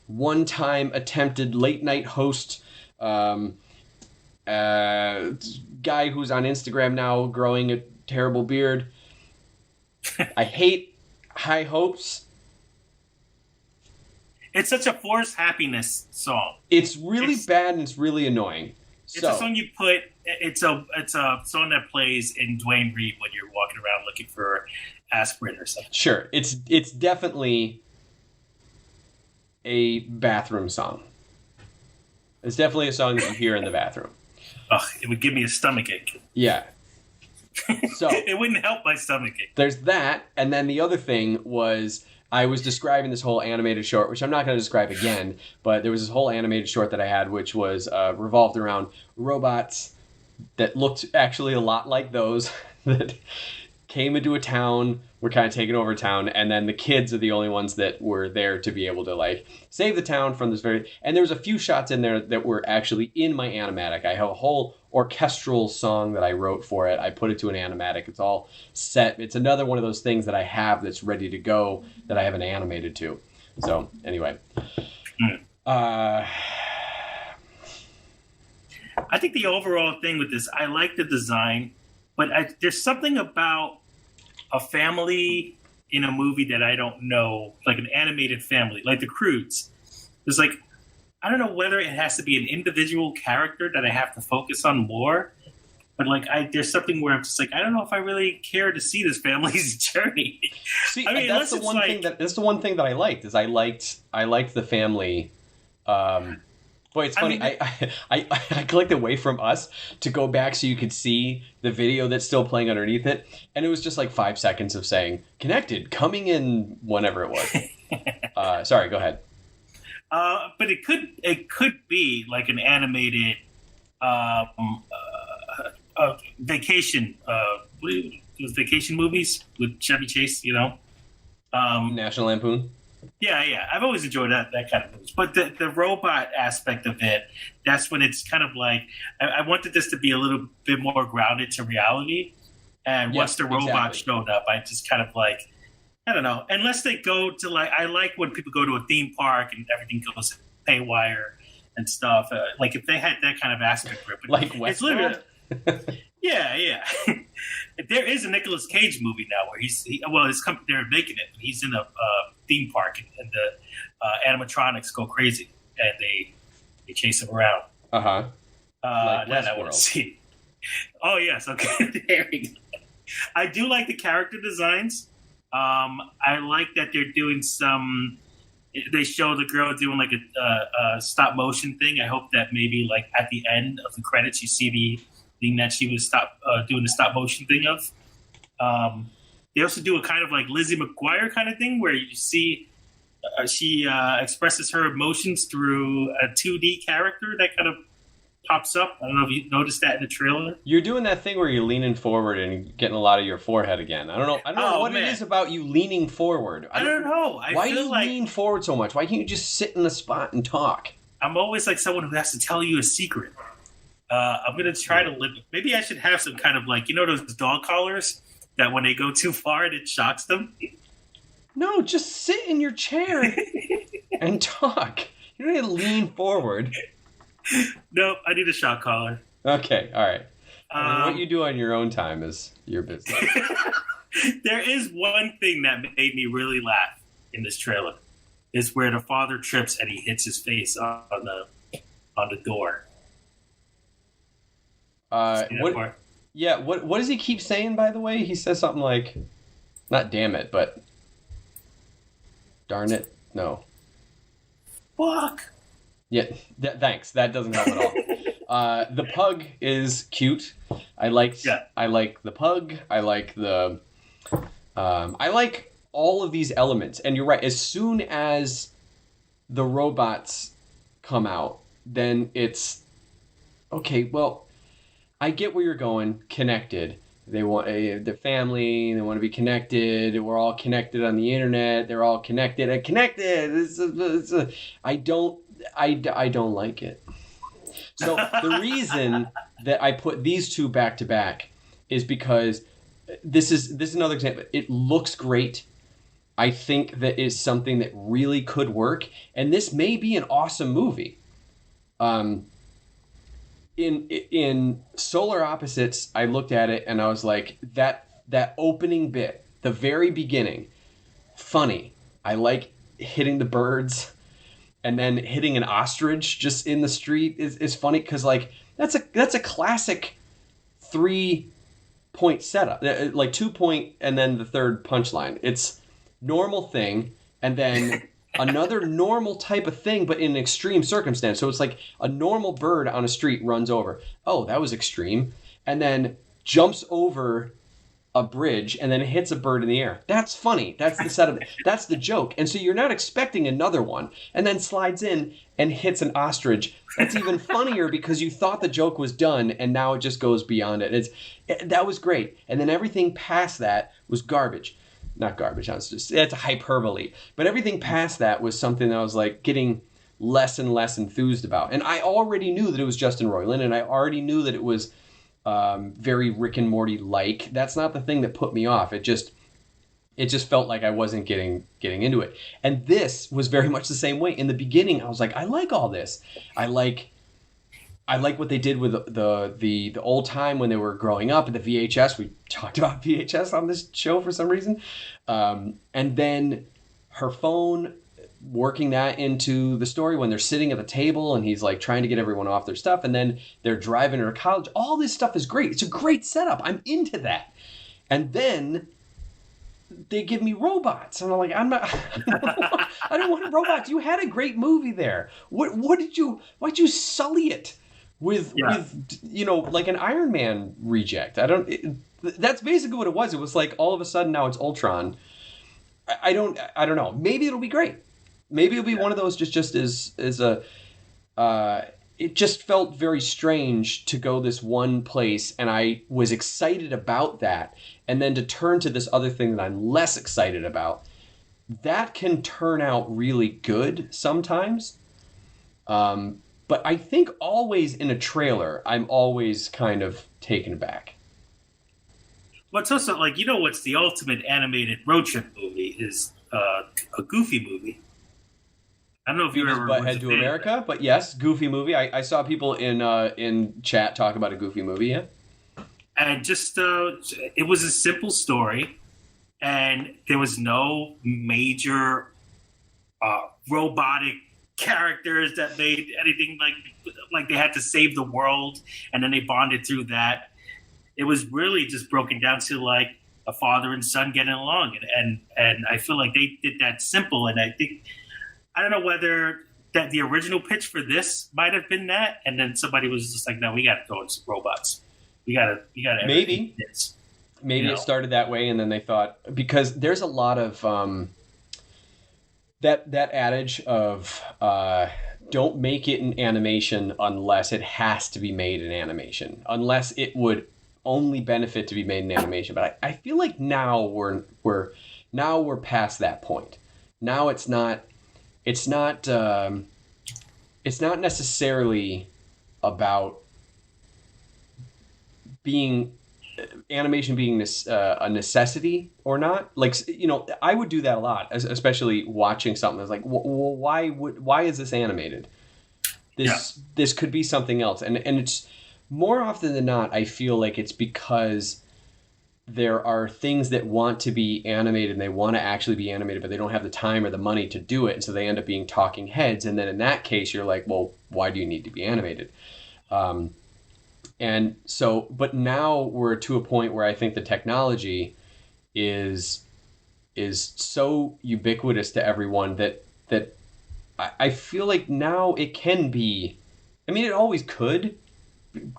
one-time attempted late-night host, guy who's on Instagram now growing a terrible beard. I hate High Hopes. It's such a forced happiness song. It's really bad and it's really annoying. It's a song you put. It's a song that plays in Dwayne Reed when you're walking around looking for aspirin or something. Sure, it's definitely a bathroom song. It's definitely a song that you hear in the bathroom. Ugh, it would give me a stomachache. Yeah. So it wouldn't help my stomachache. There's that, and then the other thing was I was describing this whole animated short, which I'm not going to describe again, but there was this whole animated short that I had, which was revolved around robots that looked actually a lot like those that came into a town, were kind of taking over town, and then the kids are the only ones that were there to be able to, like, save the town from this very... And there was a few shots in there that were actually in my animatic. I have a whole orchestral song that I wrote for it. I put it to an animatic. It's all set. It's another one of those things that I have that's ready to go that I haven't animated to. So, anyway. I think the overall thing with this, I like the design, but there's something about a family in a movie that I don't know, like an animated family, like the Croods. There's like, I don't know whether it has to be an individual character that I have to focus on more, But like, there's something where I'm just like, I don't know if I really care to see this family's journey. See, I mean, that's the one thing that I liked is I liked the family. Boy, it's funny. I clicked away from us to go back so you could see the video that's still playing underneath it, and it was just like 5 seconds of saying "connected," coming in whenever it was. Sorry, go ahead. But it could be like an animated vacation. Vacation movies with Chevy Chase, you know. National Lampoon. Yeah. I've always enjoyed that kind of movies. But the robot aspect of it, that's when it's kind of like I wanted this to be a little bit more grounded to reality. And once the robot showed up, I just kind of like, I don't know. Unless they go to like, I like when people go to a theme park and everything goes haywire and stuff. Like if they had that kind of aspect to it. But like it's literally, yeah. There is a Nicolas Cage movie now where they're making it. He's in a theme park and the animatronics go crazy and they chase him around. Like that I want to see. Oh yes, okay. There we go. I do like the character designs. I like that they're doing some. They show the girl doing like a stop motion thing. I hope that maybe like at the end of the credits you see the thing that she was doing the stop motion thing of. They also do a kind of like Lizzie McGuire kind of thing where you see she expresses her emotions through a 2D character that kind of pops up. I don't know if you noticed that in the trailer. You're doing that thing where you're leaning forward and getting a lot of your forehead again. I don't know what it is about you leaning forward. I don't know. Why do you lean forward so much? Why can't you just sit in the spot and talk? I'm always like someone who has to tell you a secret. I'm going to try to live. Maybe I should have some kind of like, you know, those dog collars that when they go too far, it shocks them. No, just sit in your chair and talk. You don't need to lean forward. Nope, I need a shock collar. Okay, all right. What you do on your own time is your business. There is one thing that made me really laugh in this trailer. Is where the father trips and he hits his face on the door. What does he keep saying, by the way? He says something like, not damn it, but darn it. No. Fuck. Yeah, thanks. That doesn't help at all. The pug is cute. I like the pug. I like I like all of these elements. And you're right. As soon as the robots come out, then it's okay. Well, I get where you're going. Connected. They want their family. They want to be connected. We're all connected on the internet. They're all connected and connected. I don't like it. So the reason that I put these two back to back is because this is another example. It looks great. I think that is something that really could work, and this may be an awesome movie. In Solar Opposites, I looked at it and I was like, that opening bit, the very beginning, funny. I like hitting the birds. And then hitting an ostrich just in the street is funny because like that's a classic 3-point setup, like 2-point and then the third punchline. It's normal thing and then another normal type of thing, but in an extreme circumstance. So it's like a normal bird on a street runs over. Oh, that was extreme, and then jumps over a bridge and then hits a bird in the air. That's funny. That's the setup. That's the joke. And so you're not expecting another one and then slides in and hits an ostrich. That's even funnier because you thought the joke was done and now it just goes beyond it. That was great. And then everything past that was garbage. Not garbage. It's a hyperbole. But everything past that was something that I was like getting less and less enthused about. And I already knew that it was Justin Roiland and I already knew that it was very Rick and Morty like. That's not the thing that put me off. It just felt like I wasn't getting into it. And this was very much the same way. In the beginning, I was like, I like all this. I like what they did with the old time when they were growing up at the VHS. We talked about VHS on this show for some reason. And then her phone working that into the story when they're sitting at the table and he's like trying to get everyone off their stuff, and then they're driving her to college. All this stuff is great. It's a great setup. I'm into that. And then they give me robots, and I'm like, I don't want robots. You had a great movie there. Why'd you sully it with like an Iron Man reject? That's basically what it was. It was like all of a sudden now it's Ultron. I don't know. Maybe it'll be great. Maybe it'll be one of those just as a it just felt very strange to go this one place, and I was excited about that, and then to turn to this other thing that I'm less excited about. That can turn out really good sometimes. But I think always in a trailer, I'm always kind of taken aback. But it's also like, what's the ultimate animated road trip movie is a Goofy movie. I don't know if you ever Butthead to America, but yes, Goofy movie. I saw people in chat talk about a Goofy movie, yeah. And just it was a simple story, and there was no major robotic characters that made anything like they had to save the world, and then they bonded through that. It was really just broken down to like a father and son getting along, and I feel like they did that simple, and I don't know whether that the original pitch for this might have been that, and then somebody was just like, no, we got to throw in some robots. We got to maybe it started that way, and then they thought, because there's a lot of that adage of don't make it in animation unless it has to be made in animation, unless it would only benefit to be made in animation. But I feel like now we're past that point. Now it's not necessarily about animation being a necessity or not. Like, I would do that a lot, especially watching something that's like, well, why is this animated? This could be something else. And it's more often than not, I feel like it's because there are things that want to be animated and they want to actually be animated, but they don't have the time or the money to do it. And so they end up being talking heads. And then in that case, you're like, well, why do you need to be animated? And so, but now we're to a point where I think the technology is so ubiquitous to everyone that I feel like now it can be, it always could.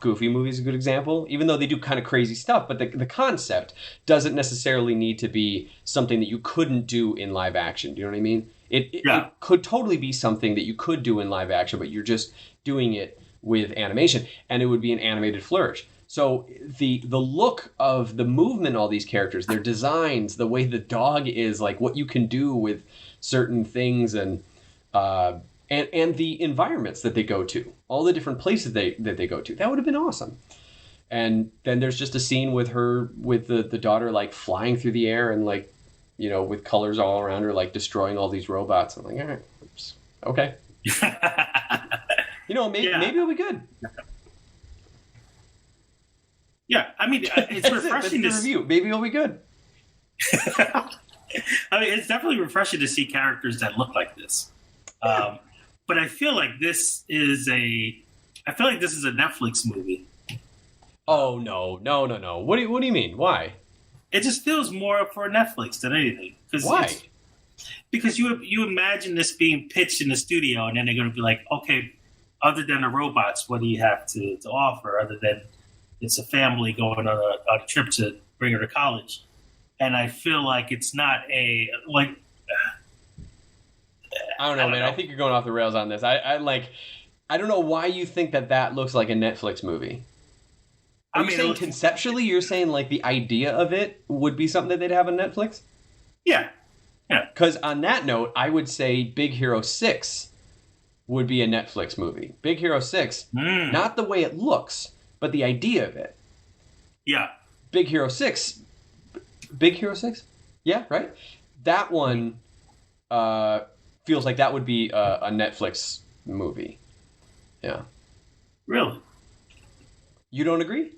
Goofy movie is a good example, even though they do kind of crazy stuff, but the concept doesn't necessarily need to be something that you couldn't do in live action. Do you know what I mean? It could totally be something that you could do in live action, but you're just doing it with animation, and it would be an animated flourish. So the look of the movement, all these characters, their designs, the way the dog is, like what you can do with certain things, and the environments that they go to, all the different places that they go to, that would have been awesome. And then there's just a scene with the daughter like flying through the air and like, with colors all around her, like destroying all these robots. I'm like, all right, okay. Maybe it'll be good. Yeah, it's refreshing to review. Maybe it'll be good. It's definitely refreshing to see characters that look like this. But I feel like this is a Netflix movie. Oh no! What do you mean? Why? It just feels more for Netflix than anything. Why? Because you imagine this being pitched in the studio, and then they're going to be like, okay, other than the robots, what do you have to offer other than it's a family going on a trip to bring her to college? And I feel like it's not I don't know, man. I think you're going off the rails on this. I don't know why you think that looks like a Netflix movie. Are you saying conceptually, you're saying like the idea of it would be something that they'd have on Netflix? Yeah. Because on that note, I would say Big Hero 6 would be a Netflix movie. Big Hero 6, not the way it looks, but the idea of it. Yeah. Big Hero 6? Yeah, right? That one feels like that would be a Netflix movie. Yeah. Really? You don't agree?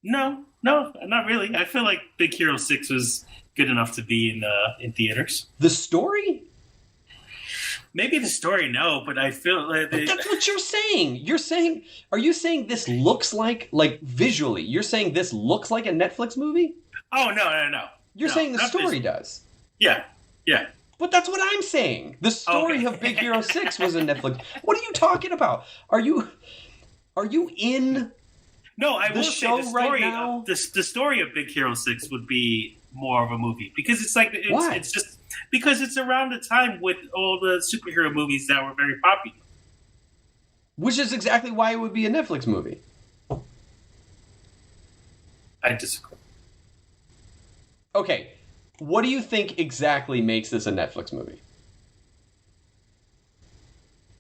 No, not really. I feel like Big Hero 6 was good enough to be in theaters. The story? Maybe the story, no, but I feel like... But that's what you're saying. Are you saying this looks like visually, you're saying this looks like a Netflix movie? Oh, no. You're saying the story does? Yeah. But that's what I'm saying. The story of Big Hero 6 was a Netflix. What are you talking about? Are you in No, I will say the story, right now? The story of Big Hero 6 would be more of a movie. Because it's just... Because it's around the time with all the superhero movies that were very popular. Which is exactly why it would be a Netflix movie. I disagree. Okay, what do you think exactly makes this a Netflix movie?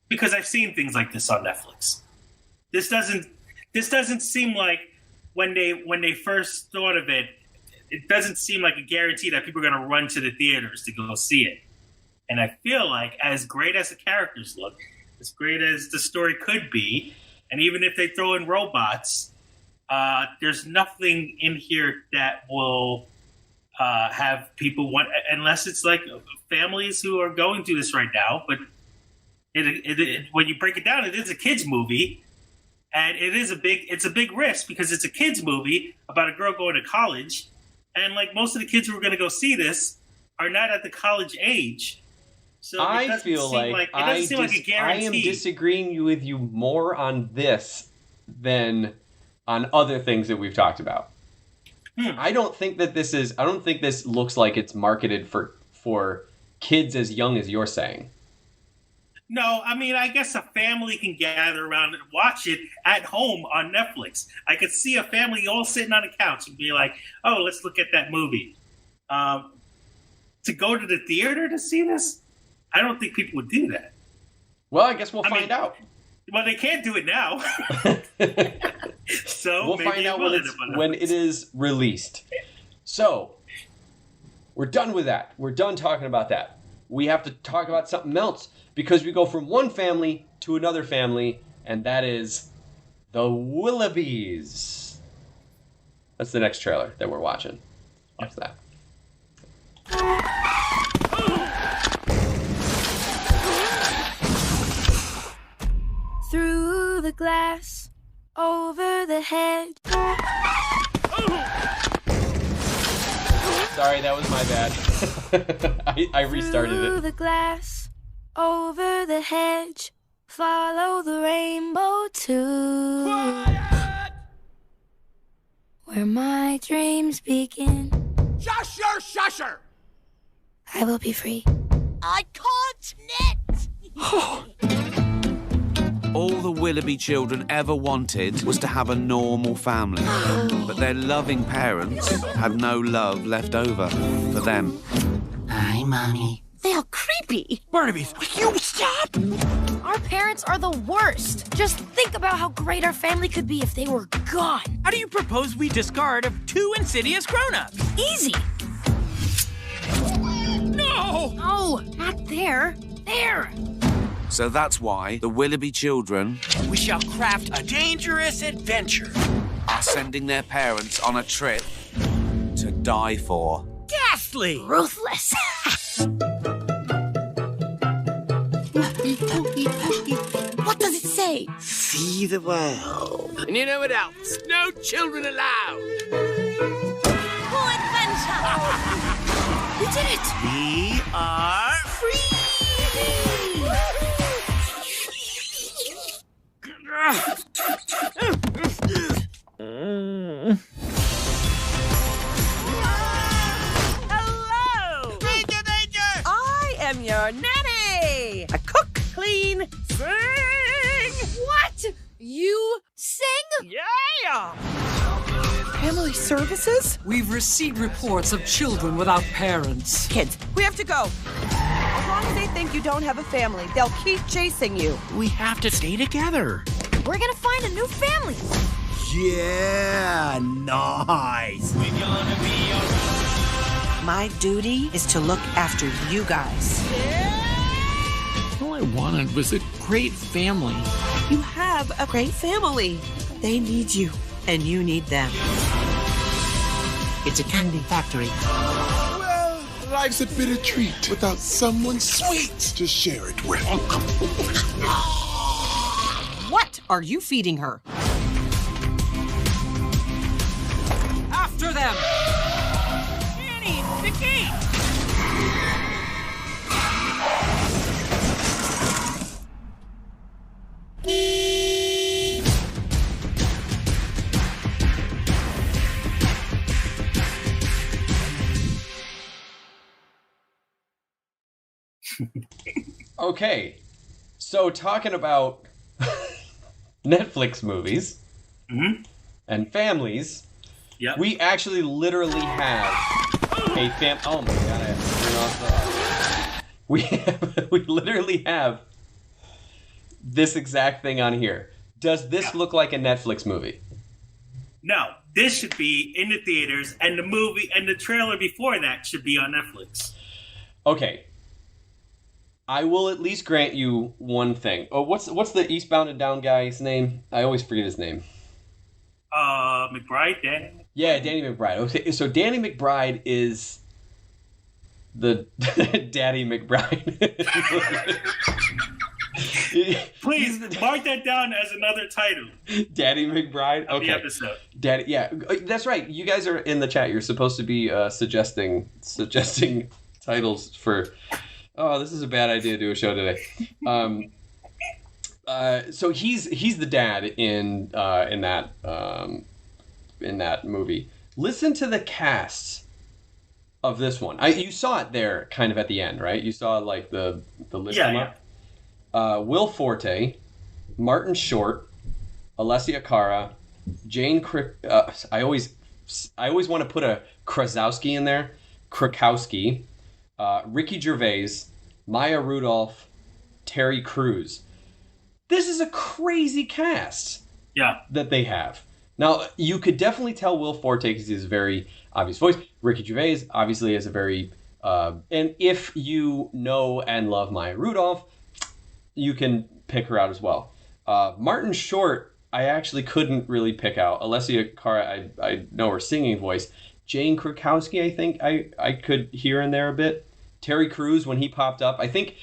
Because I've seen things like this on Netflix. This doesn't seem like when they first thought of it, it doesn't seem like a guarantee that people are going to run to the theaters to go see it. And I feel like as great as the characters look, as great as the story could be, and even if they throw in robots, there's nothing in here that will have people want, unless it's like families who are going through this right now. But when you break it down, it is a kids movie, and it's a big risk because it's a kids movie about a girl going to college. And like most of the kids who are going to go see this are not at the college age. So I feel like it doesn't seem like a guarantee. I am disagreeing with you more on this than on other things that we've talked about. I don't think this looks like it's marketed for kids as young as you're saying. No, I mean, I guess a family can gather around and watch it at home on Netflix. I could see a family all sitting on a couch and be like, oh, let's look at that movie. To go to the theater to see this? I don't think people would do that. Well, I guess we'll find out. Well, they can't do it now. So we'll find out when it is released. So, we're done with that. We're done talking about that. We have to talk about something else because we go from one family to another family, and that is the Willoughbys. That's the next trailer that we're watching. Watch that. Through the glass, over the hedge. Sorry, that was my bad. I restarted Through it. the glass, over the hedge, follow the rainbow to where my dreams begin. Shusher! I will be free. I can't knit! All the Willoughby children ever wanted was to have a normal family. But their loving parents had no love left over for them. Hi, Mommy. They are creepy. Barnaby's, you stop! Our parents are the worst. Just think about how great our family could be if they were gone. How do you propose we discard of two insidious grown-ups? Easy. No! No, not there. There. So that's why the Willoughby children... We shall craft a dangerous adventure. ...are sending their parents on a trip to die for. Ghastly! Ruthless. What does it say? See the world. And you know what else? No children allowed. Full adventure! We did it! We are free! Hello! Danger! I am your nanny! I cook, clean, sing! What? You sing? Yeah! Family services? We've received reports of children without parents. Kids, we have to go. As long as they think you don't have a family, they'll keep chasing you. We have to stay together. We're gonna find a new family. Yeah, nice. We're gonna be alright. My duty is to look after you guys. All I wanted was a great family. You have a great family. They need you, and you need them. It's a candy factory. Well, Life's a bitter treat without someone sweet to share it with. What are you feeding her? After them! Annie, the gate! Okay, so talking about Netflix movies and families, we actually literally have a oh my god, I have to turn off the... We literally have this exact thing on here. Does this look like a Netflix movie? No, this should be in the theaters, and the movie and the trailer before that should be on Netflix. Okay. I will at least grant you one thing. Oh, what's the Eastbound and Down guy's name? I always forget his name. McBride, Danny? Yeah, Danny McBride. Okay, so Danny McBride is the Daddy McBride. Please mark that down as another title. Daddy McBride? Okay. Of the episode. Daddy, yeah. That's right. You guys are in the chat. You're supposed to be suggesting titles for... Oh, this is a bad idea to do a show today. So he's the dad in that movie. Listen to the cast of this one. You saw it there, kind of at the end, right? You saw like the list come up. Will Forte, Martin Short, Alessia Cara, Jane. I always want to put a Krasowski in there. Krakowski. Ricky Gervais, Maya Rudolph, Terry Crews. This is a crazy cast that they have. Now, you could definitely tell Will Forte because he has a very obvious voice. Ricky Gervais obviously has a very... and if you know and love Maya Rudolph, you can pick her out as well. Martin Short, I actually couldn't really pick out. Alessia Cara, I know her singing voice. Jane Krakowski, I think I could hear in there a bit. Terry Crews, when he popped up, I think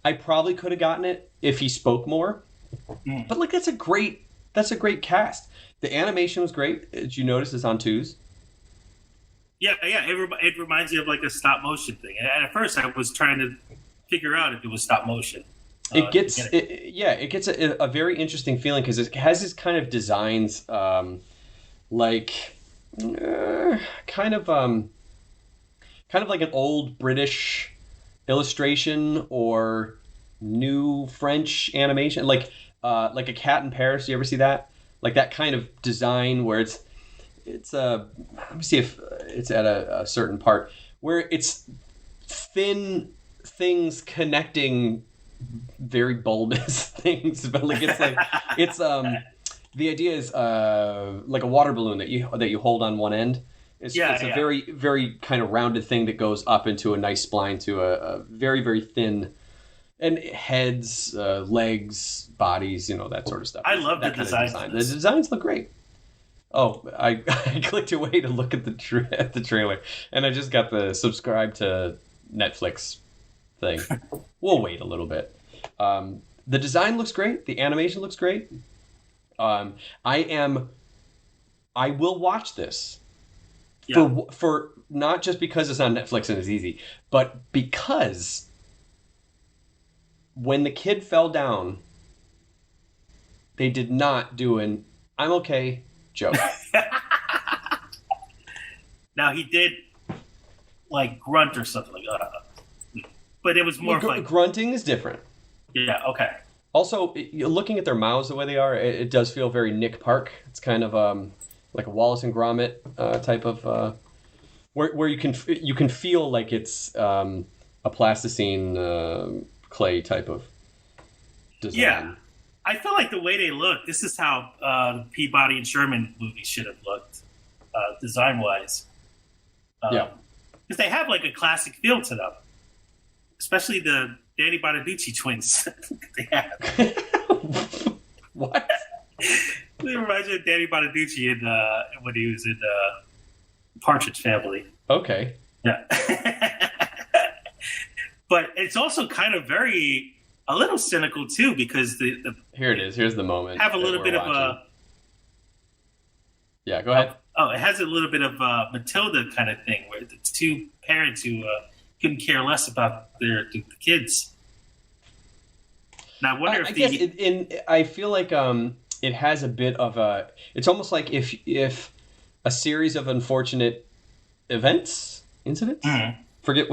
I probably could have gotten it if he spoke more. But like that's a great cast. The animation was great. Did you notice it's on twos? Yeah. It reminds me of like a stop motion thing. And at first, I was trying to figure out if it was stop motion. It gets a very interesting feeling because it has this kind of designs like. Kind of like an old British illustration or new French animation, like a Cat in Paris. You ever see that? Like that kind of design where it's let me see if it's at a certain part where it's thin things connecting very bulbous things, but like it's the idea is like a water balloon that you hold on one end. It's a very, very kind of rounded thing that goes up into a nice spline to a very, very thin, and heads, legs, bodies, that sort of stuff. I love the design. The designs look great. Oh, I clicked away to look at the trailer, and I just got the subscribe to Netflix thing. We'll wait a little bit. The design looks great. The animation looks great. I will watch this for not just because it's on Netflix and it's easy, but because when the kid fell down, they did not do an "I'm okay" joke. Now he did like grunt or something like that, but it was more like grunting is different. Yeah. Okay. Also, looking at their mouths the way they are, it does feel very Nick Park. It's kind of like a Wallace and Gromit type of where you can feel like it's a plasticine clay type of design. Yeah, I feel like the way they look, this is how Peabody and Sherman movies should have looked design wise. Because they have like a classic feel to them, especially the Danny Bonaducci twins. They have. What? It reminds me of Danny Bonaducci when he was in Partridge Family. Okay. Yeah. But it's also kind of a little cynical too, because the here it is. Here's the moment. Have a little bit of a. Yeah, go ahead. Oh, it has a little bit of Matilda kind of thing, where it's two parents who couldn't care less about the kids. Now, I wonder I feel like it has a bit of a. It's almost like if a series of unfortunate incidents. Forget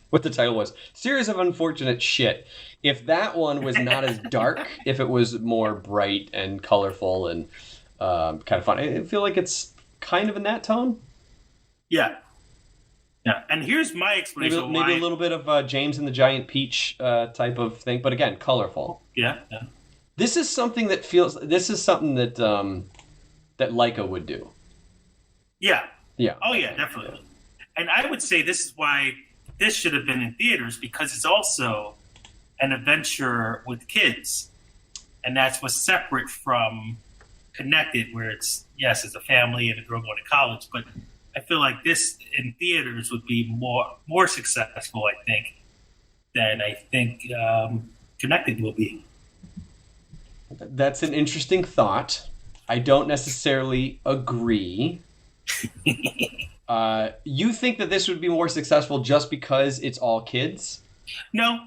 what the title was. Series of unfortunate shit. If that one was not as dark, if it was more bright and colorful and kind of fun, I feel like it's kind of in that tone. Yeah. Yeah, and here's my explanation. Maybe a little bit of James and the Giant Peach type of thing, but again, colorful. Yeah. This is something that that Leica would do. Yeah. Yeah. Oh yeah, definitely. And I would say this is why this should have been in theaters, because it's also an adventure with kids, and that's what's separate from Connected, where it's a family and a girl going to college, but I feel like this in theaters would be more successful, I think, than I think Connected will be. That's an interesting thought. I don't necessarily agree. You think that this would be more successful just because it's all kids? No,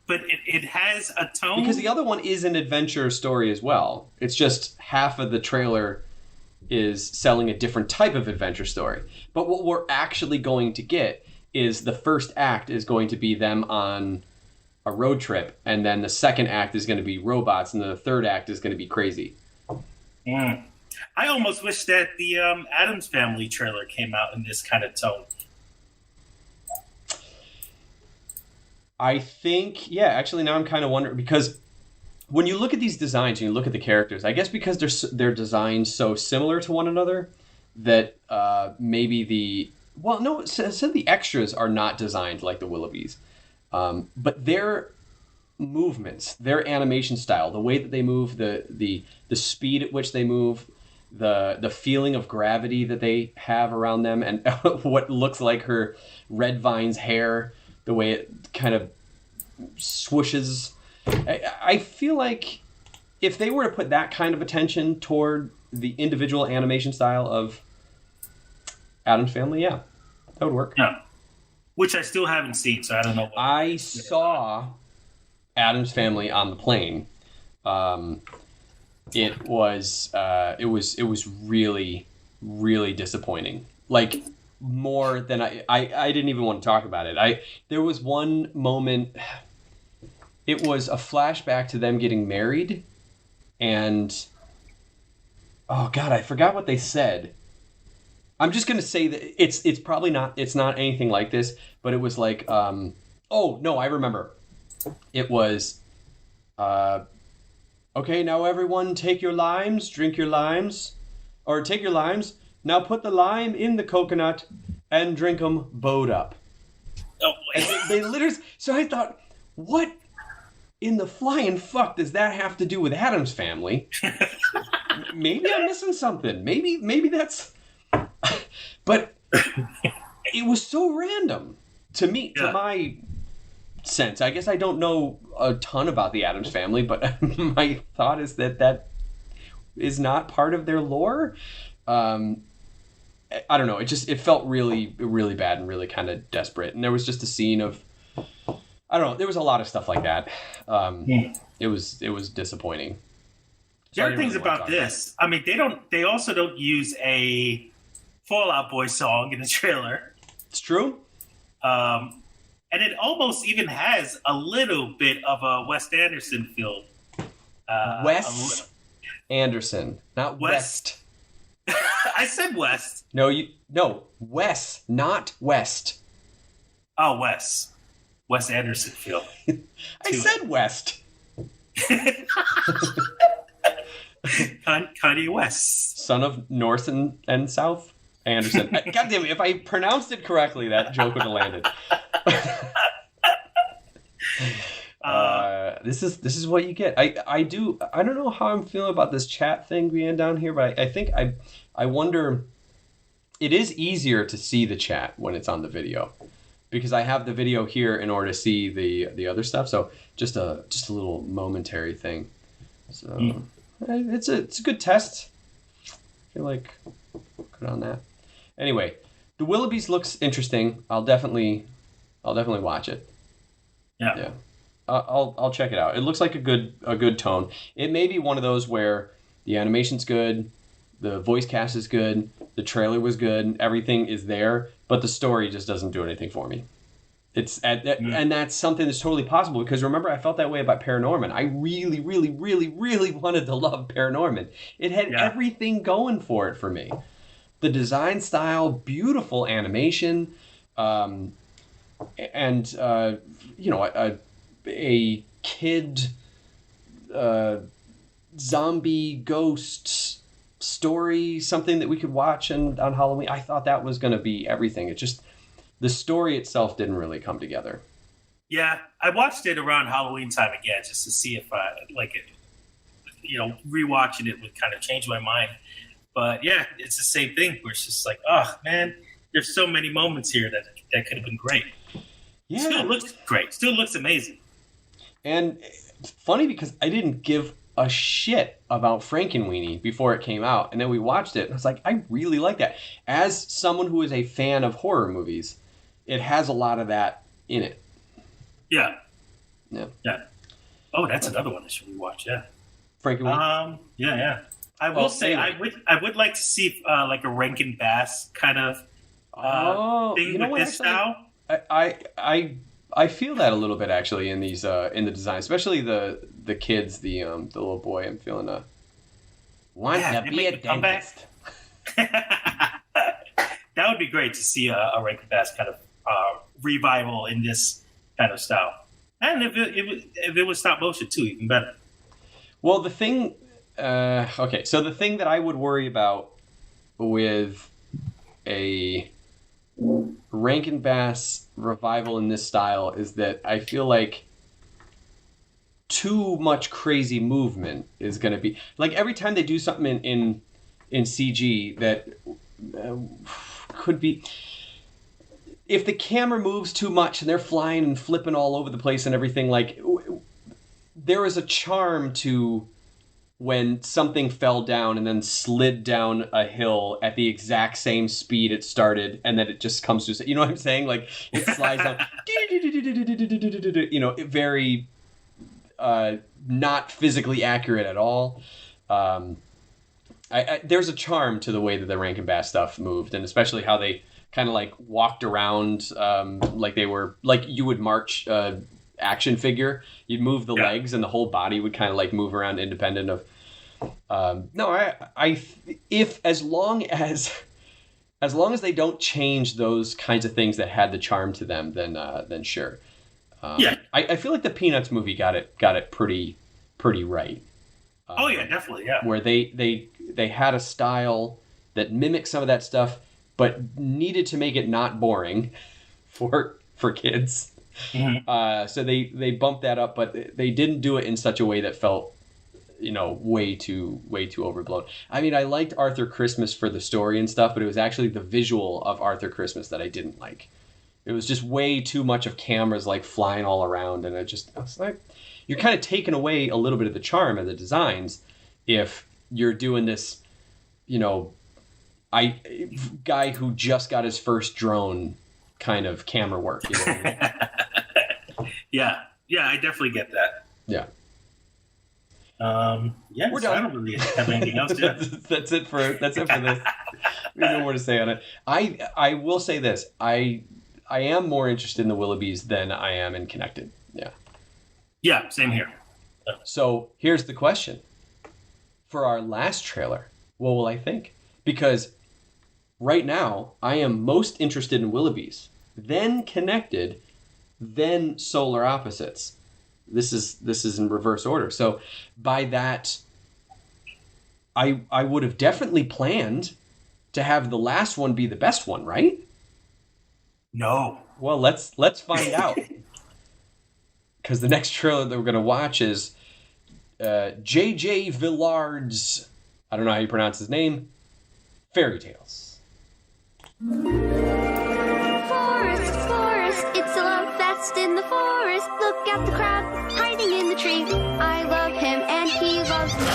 but it has a tone. Because the other one is an adventure story as well. It's just half of the trailer is selling a different type of adventure story. But what we're actually going to get is the first act is going to be them on a road trip, and then the second act is going to be robots, and then the third act is going to be crazy. I almost wish that the Addams Family trailer came out in this kind of tone. I think, actually now I'm kind of wondering, because when you look at these designs and you look at the characters, I guess because they're designed so similar to one another that maybe it said the extras are not designed like the Willoughbys. But their movements, their animation style, the way that they move, the speed at which they move, the feeling of gravity that they have around them, and what looks like her Red Vine's hair, the way it kind of swooshes. I feel like if they were to put that kind of attention toward the individual animation style of Addams Family, that would work. Yeah. Which I still haven't seen, so I don't know. I saw Addams Family on the plane. It was really, really disappointing. Like, more than I didn't even want to talk about it. There was one moment. It was a flashback to them getting married, and oh god, I forgot what they said. I'm just gonna say that it's probably not. It's not anything like this, but it was like, oh no, I remember. It was, okay, now everyone take your limes, drink your limes, or take your limes. Now put the lime in the coconut and drink them bowed up. Oh, they literally. So I thought, what in the flying fuck does that have to do with Addams Family? Maybe I'm missing something. Maybe that's. But it was so random to me, to my sense. I guess I don't know a ton about the Addams Family, but my thought is that is not part of their lore. I don't know. It felt really, really bad and really kind of desperate. And there was just a scene of, I don't know. There was a lot of stuff like that. It was disappointing. The other things about this, I mean, they also don't use a Fall Out Boy song in the trailer. It's true. And it almost even has a little bit of a Wes Anderson feel. Wes Anderson, not West. I said West. No, Wes, not West. Oh, Wes Anderson feel. I said West. Kanye West, son of North and South Anderson. God damn it! If I pronounced it correctly, that joke would have landed. This is what you get. I don't know how I'm feeling about this chat thing being down here, but I think I wonder. It is easier to see the chat when it's on the video, because I have the video here in order to see the other stuff. So just a little momentary thing. So it's a good test. I feel like good on that. Anyway, the Willoughbys looks interesting. I'll definitely watch it. Yeah. I'll check it out. It looks like a good tone. It may be one of those where the animation's good, the voice cast is good, the trailer was good, everything is there, but the story just doesn't do anything for me. And that's something that's totally possible, because remember, I felt that way about Paranorman. I really, really, really, really wanted to love Paranorman. It had everything going for it for me. The design style, beautiful animation, and a kid zombie ghost story, something that we could watch on Halloween. I thought that was going to be everything. It just, the story itself didn't really come together. Yeah, I watched it around Halloween time again just to see if I like it. Rewatching it would kind of change my mind. But yeah, it's the same thing where it's just like, oh man, there's so many moments here that could have been great. Yeah. Still looks great. Still looks amazing. And it's funny because I didn't give a shit about Frankenweenie before it came out. And then we watched it and I was like, I really like that. As someone who is a fan of horror movies, it has a lot of that in it. Yeah. Yeah. Yeah. Oh, that's another one I should rewatch. Yeah. Frankenweenie? Yeah. I will say anyway. I would like to see like a Rankin Bass kind of thing with this style. I feel that a little bit actually in these in the design, especially the kids, the little boy. I'm feeling wants to be a dentist. That would be great to see a Rankin Bass kind of revival in this kind of style, and if it was stop motion too, even better. Well, the thing, so the thing that I would worry about with a Rankin Bass revival in this style is that I feel like too much crazy movement is going to be like every time they do something in CG that could be, if the camera moves too much and they're flying and flipping all over the place and everything, like there is a charm to when something fell down and then slid down a hill at the exact same speed it started, and then it just comes to, you know what I'm saying? Like it slides down, very not physically accurate at all. There's a charm to the way that the Rankin Bass stuff moved, and especially how they kind of like walked around like they were, like you would march action figure. You'd move the legs and the whole body would kind of like move around independent of if as long as they don't change those kinds of things that had the charm to them, then sure. I feel like the Peanuts movie got it pretty right. Oh yeah, definitely, yeah. Where they had a style that mimicked some of that stuff, but needed to make it not boring for kids. Mm-hmm. So they bumped that up, but they didn't do it in such a way that felt, way too overblown. I mean, I liked Arthur Christmas for the story and stuff, but it was actually the visual of Arthur Christmas that I didn't like. It was just way too much of cameras like flying all around, and I was like, you're kind of taking away a little bit of the charm of the designs if you're doing this, guy who just got his first drone kind of camera work. You know what I mean? Yeah, I definitely get that. Yeah. We're done. I don't really have anything else. That's it for this. We have no more to say on it. I will say this. I am more interested in the Willoughbys than I am in Connected. Yeah. Yeah, same here. So here's the question. For our last trailer, what will I think? Because right now, I am most interested in Willoughbys, then Connected, then Solar Opposites. This is in reverse order. So by that, I would have definitely planned to have the last one be the best one, right? No. Well, let's find out. Because the next trailer that we're going to watch is J.J. Villard's, I don't know how you pronounce his name, Fairy Tales. Forest, Lost in the forest, look at the crab hiding in the tree. I love him and he loves me.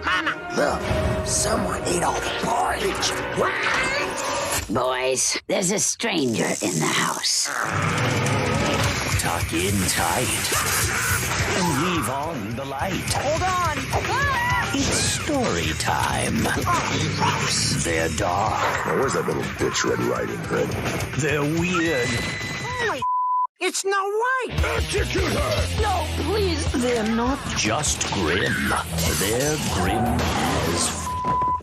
Mama, look, someone ate all the porridge. Boys, there's a stranger in the house. Tuck in tight and leave on the light. Hold on. It's story time. They're dark. Now, where's that little bitch Red Riding Hood? They're weird. Holy, it's Snow White. Execute her! No, please. They're not just grim. They're grim as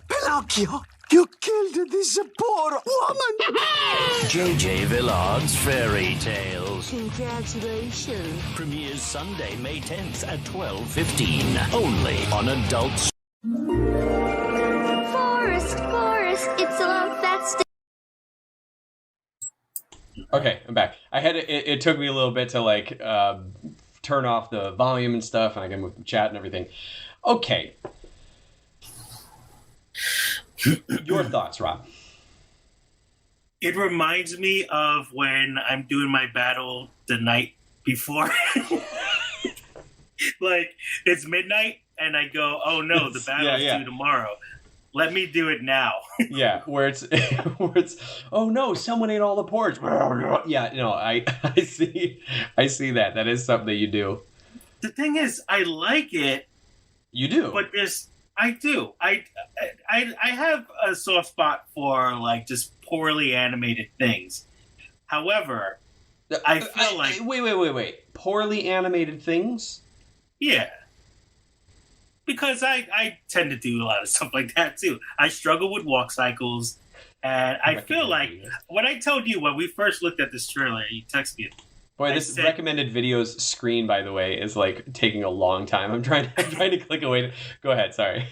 Pinocchio, you killed this poor woman! J.J. Villard's Fairy Tales. Congratulations. Premieres Sunday, May 10th at 12:15. Only on Adults. Forest, forest, it's a love that's Okay, I'm back. I had it took me a little bit to like turn off the volume and stuff, and I can move the chat and everything. Okay. Your thoughts, Rob? It reminds me of when I'm doing my battle the night before. Like, it's midnight, and I go, oh no, the battle is due tomorrow. Let me do it now. Yeah, where it's, oh no, someone ate all the porridge. Yeah, no, I see that. That is something that you do. The thing is, I like it. You do, but I do. I have a soft spot for like just poorly animated things. However, I feel like wait. Poorly animated things? Yeah. Because I tend to do a lot of stuff like that too. I struggle with walk cycles, and I feel like what I told you when we first looked at this trailer, you texted me. Boy, this recommended videos screen, by the way, is like taking a long time. I'm trying to click away. Go ahead. Sorry.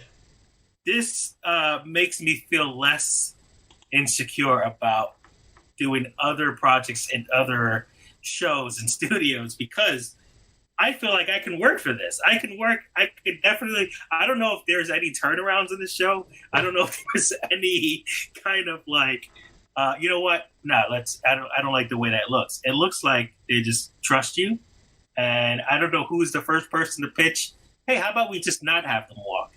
This makes me feel less insecure about doing other projects and other shows and studios because I feel like I can work for this. I could definitely. I don't know if there's any turnarounds in the show. I don't know if there's any kind of like. You know what? No, I don't like the way that looks. It looks like they just trust you, and I don't know who's the first person to pitch. Hey, how about we just not have them walk?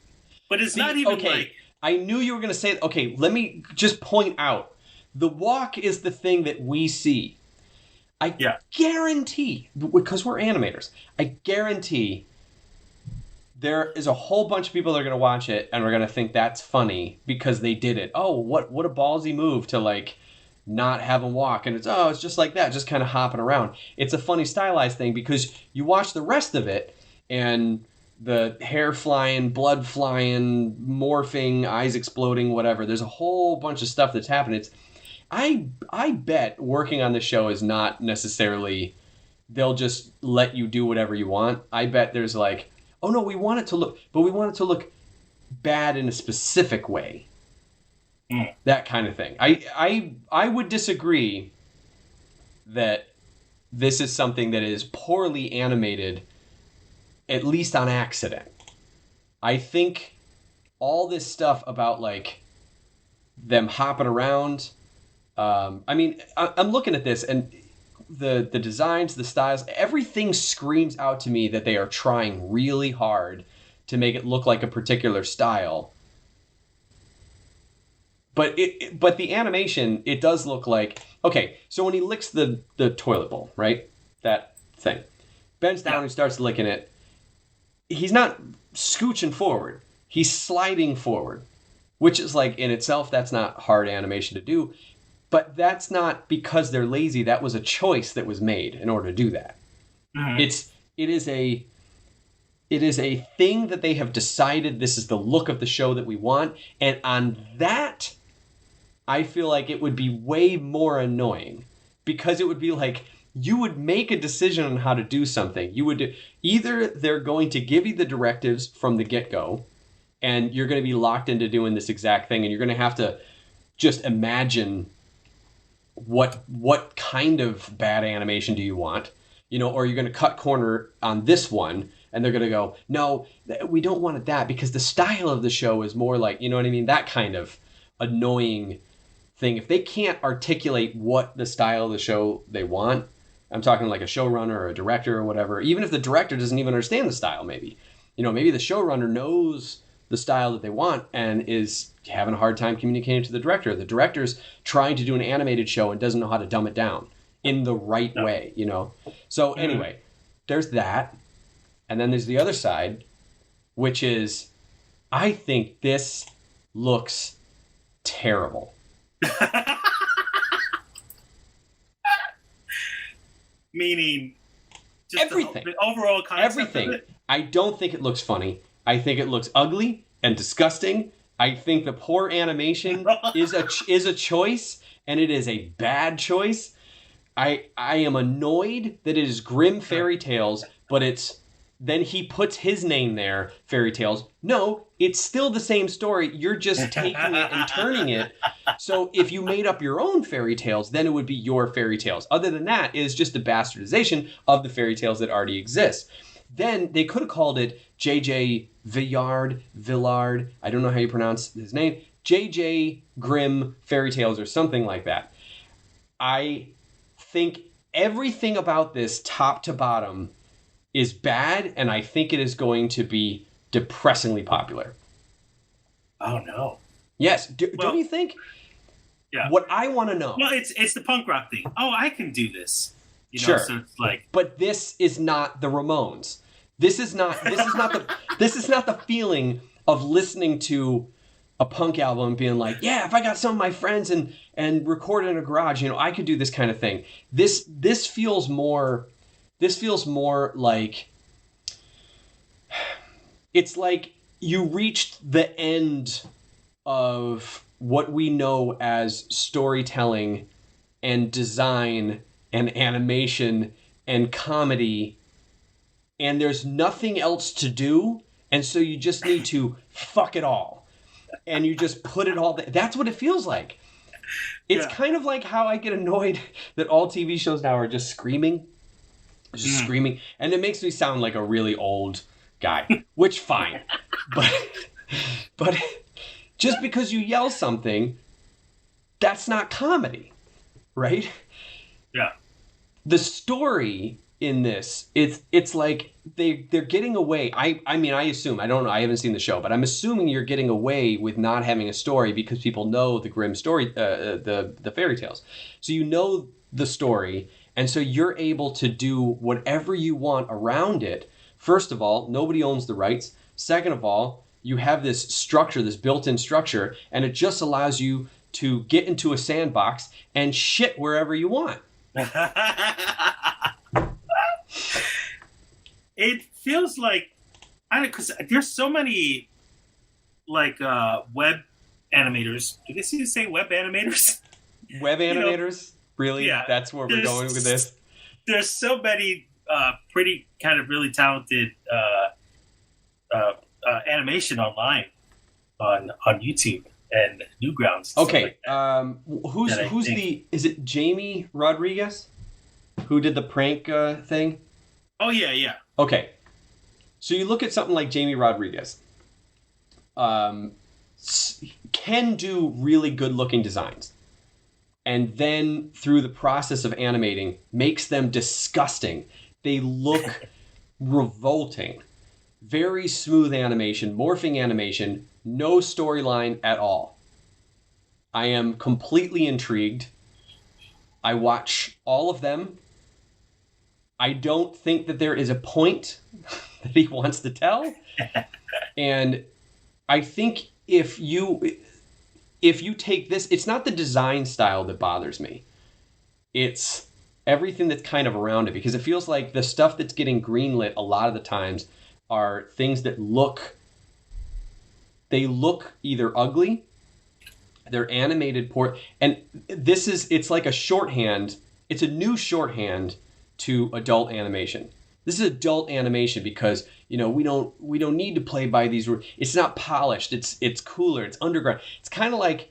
But it's not even like. I knew you were going to say. Okay, let me just point out: the walk is the thing that we see. I guarantee, because we're animators, I guarantee there is a whole bunch of people that are going to watch it and are going to think that's funny because they did it. Oh, what a ballsy move to like not have them walk. And it's just like that, just kind of hopping around. It's a funny stylized thing because you watch the rest of it and the hair flying, blood flying, morphing, eyes exploding, whatever. There's a whole bunch of stuff that's happening. I bet working on the show is not necessarily they'll just let you do whatever you want. I bet there's like, oh no, we want it to look bad in a specific way. That kind of thing. I would disagree that this is something that is poorly animated, at least on accident. I think all this stuff about like them hopping around. I mean, I'm looking at this and the designs, the styles, everything screams out to me that they are trying really hard to make it look like a particular style. But the animation, it does look like, okay, so when he licks the toilet bowl, right? That thing. Bends down and starts licking it. He's not scooching forward. He's sliding forward, which is like in itself, that's not hard animation to do. But that's not because they're lazy. That was a choice that was made in order to do that. Mm-hmm. It is a thing that they have decided this is the look of the show that we want. And on that, I feel like it would be way more annoying because it would be like you would make a decision on how to do something. You would either they're going to give you the directives from the get-go and you're going to be locked into doing this exact thing and you're going to have to just imagine what kind of bad animation do you want, or you're going to cut corner on this one and they're going to go, no, we don't want it that because the style of the show is more like, you know what I mean? That kind of annoying thing, if they can't articulate what the style of the show they want, I'm talking like a showrunner or a director or whatever, even if the director doesn't even understand the style, maybe the showrunner knows the style that they want and is having a hard time communicating to the director. The director's trying to do an animated show and doesn't know how to dumb it down in the right way, So anyway, there's that. And then there's the other side, which is, I think this looks terrible. Meaning just everything. The overall concept everything. Of it? I don't think it looks funny. I think it looks ugly and disgusting. I think the poor animation is a choice, and it is a bad choice. I am annoyed that it is grim fairy tales, but then he puts his name there, fairy tales. No, it's still the same story. You're just taking it and turning it. So if you made up your own fairy tales, then it would be your fairy tales. Other than that, it is just a bastardization of the fairy tales that already exist. Then they could have called it J.J. Villard, I don't know how you pronounce his name, J.J. Grimm Fairy Tales or something like that. I think everything about this, top to bottom, is bad, and I think it is going to be depressingly popular. Oh, no. Yes. Don't you think? Yeah. What I want to know... Well, it's the punk rock thing. Oh, I can do this. Sure. So it's like... But this is not the Ramones. This is not the feeling of listening to a punk album and being like, yeah, if I got some of my friends and record in a garage, I could do this kind of thing. This feels more like, it's like you reached the end of what we know as storytelling and design and animation and comedy, and there's nothing else to do, and so you just need to fuck it all, and you just put it all that's what it feels like. It's kind of like how I get annoyed that all TV shows now are just screaming, and it makes me sound like a really old guy, which fine, but just because you yell something, that's not comedy, right? Yeah. The story in this, it's like they're getting away. I mean, I assume, I don't know, I haven't seen the show, but I'm assuming you're getting away with not having a story because people know the grim story, the fairy tales. So you know the story, and so you're able to do whatever you want around it. First of all, nobody owns the rights. Second of all, you have this structure, this built-in structure, and it just allows you to get into a sandbox and shit wherever you want. It feels like, because there's so many like web animators. Did they say web animators? Web animators? Really? Yeah. That's where we're going with this? There's so many pretty kind of really talented animation online on YouTube and Newgrounds. Okay, is it Jamie Rodriguez who did the prank thing? Oh yeah. Okay, so you look at something like Jamie Rodriguez, can do really good looking designs, and then through the process of animating makes them disgusting. They look revolting. Very smooth animation, morphing animation, no storyline at all. I am completely intrigued. I watch all of them. I don't think that there is a point that he wants to tell. And I think if you take this, it's not the design style that bothers me. It's everything that's kind of around it, because it feels like the stuff that's getting greenlit a lot of the times are things that look either ugly, they're animated poor, and it's like a shorthand. It's a new shorthand to adult animation. This is adult animation because we don't need to play by these rules. It's not polished. It's cooler. It's underground. It's kind of like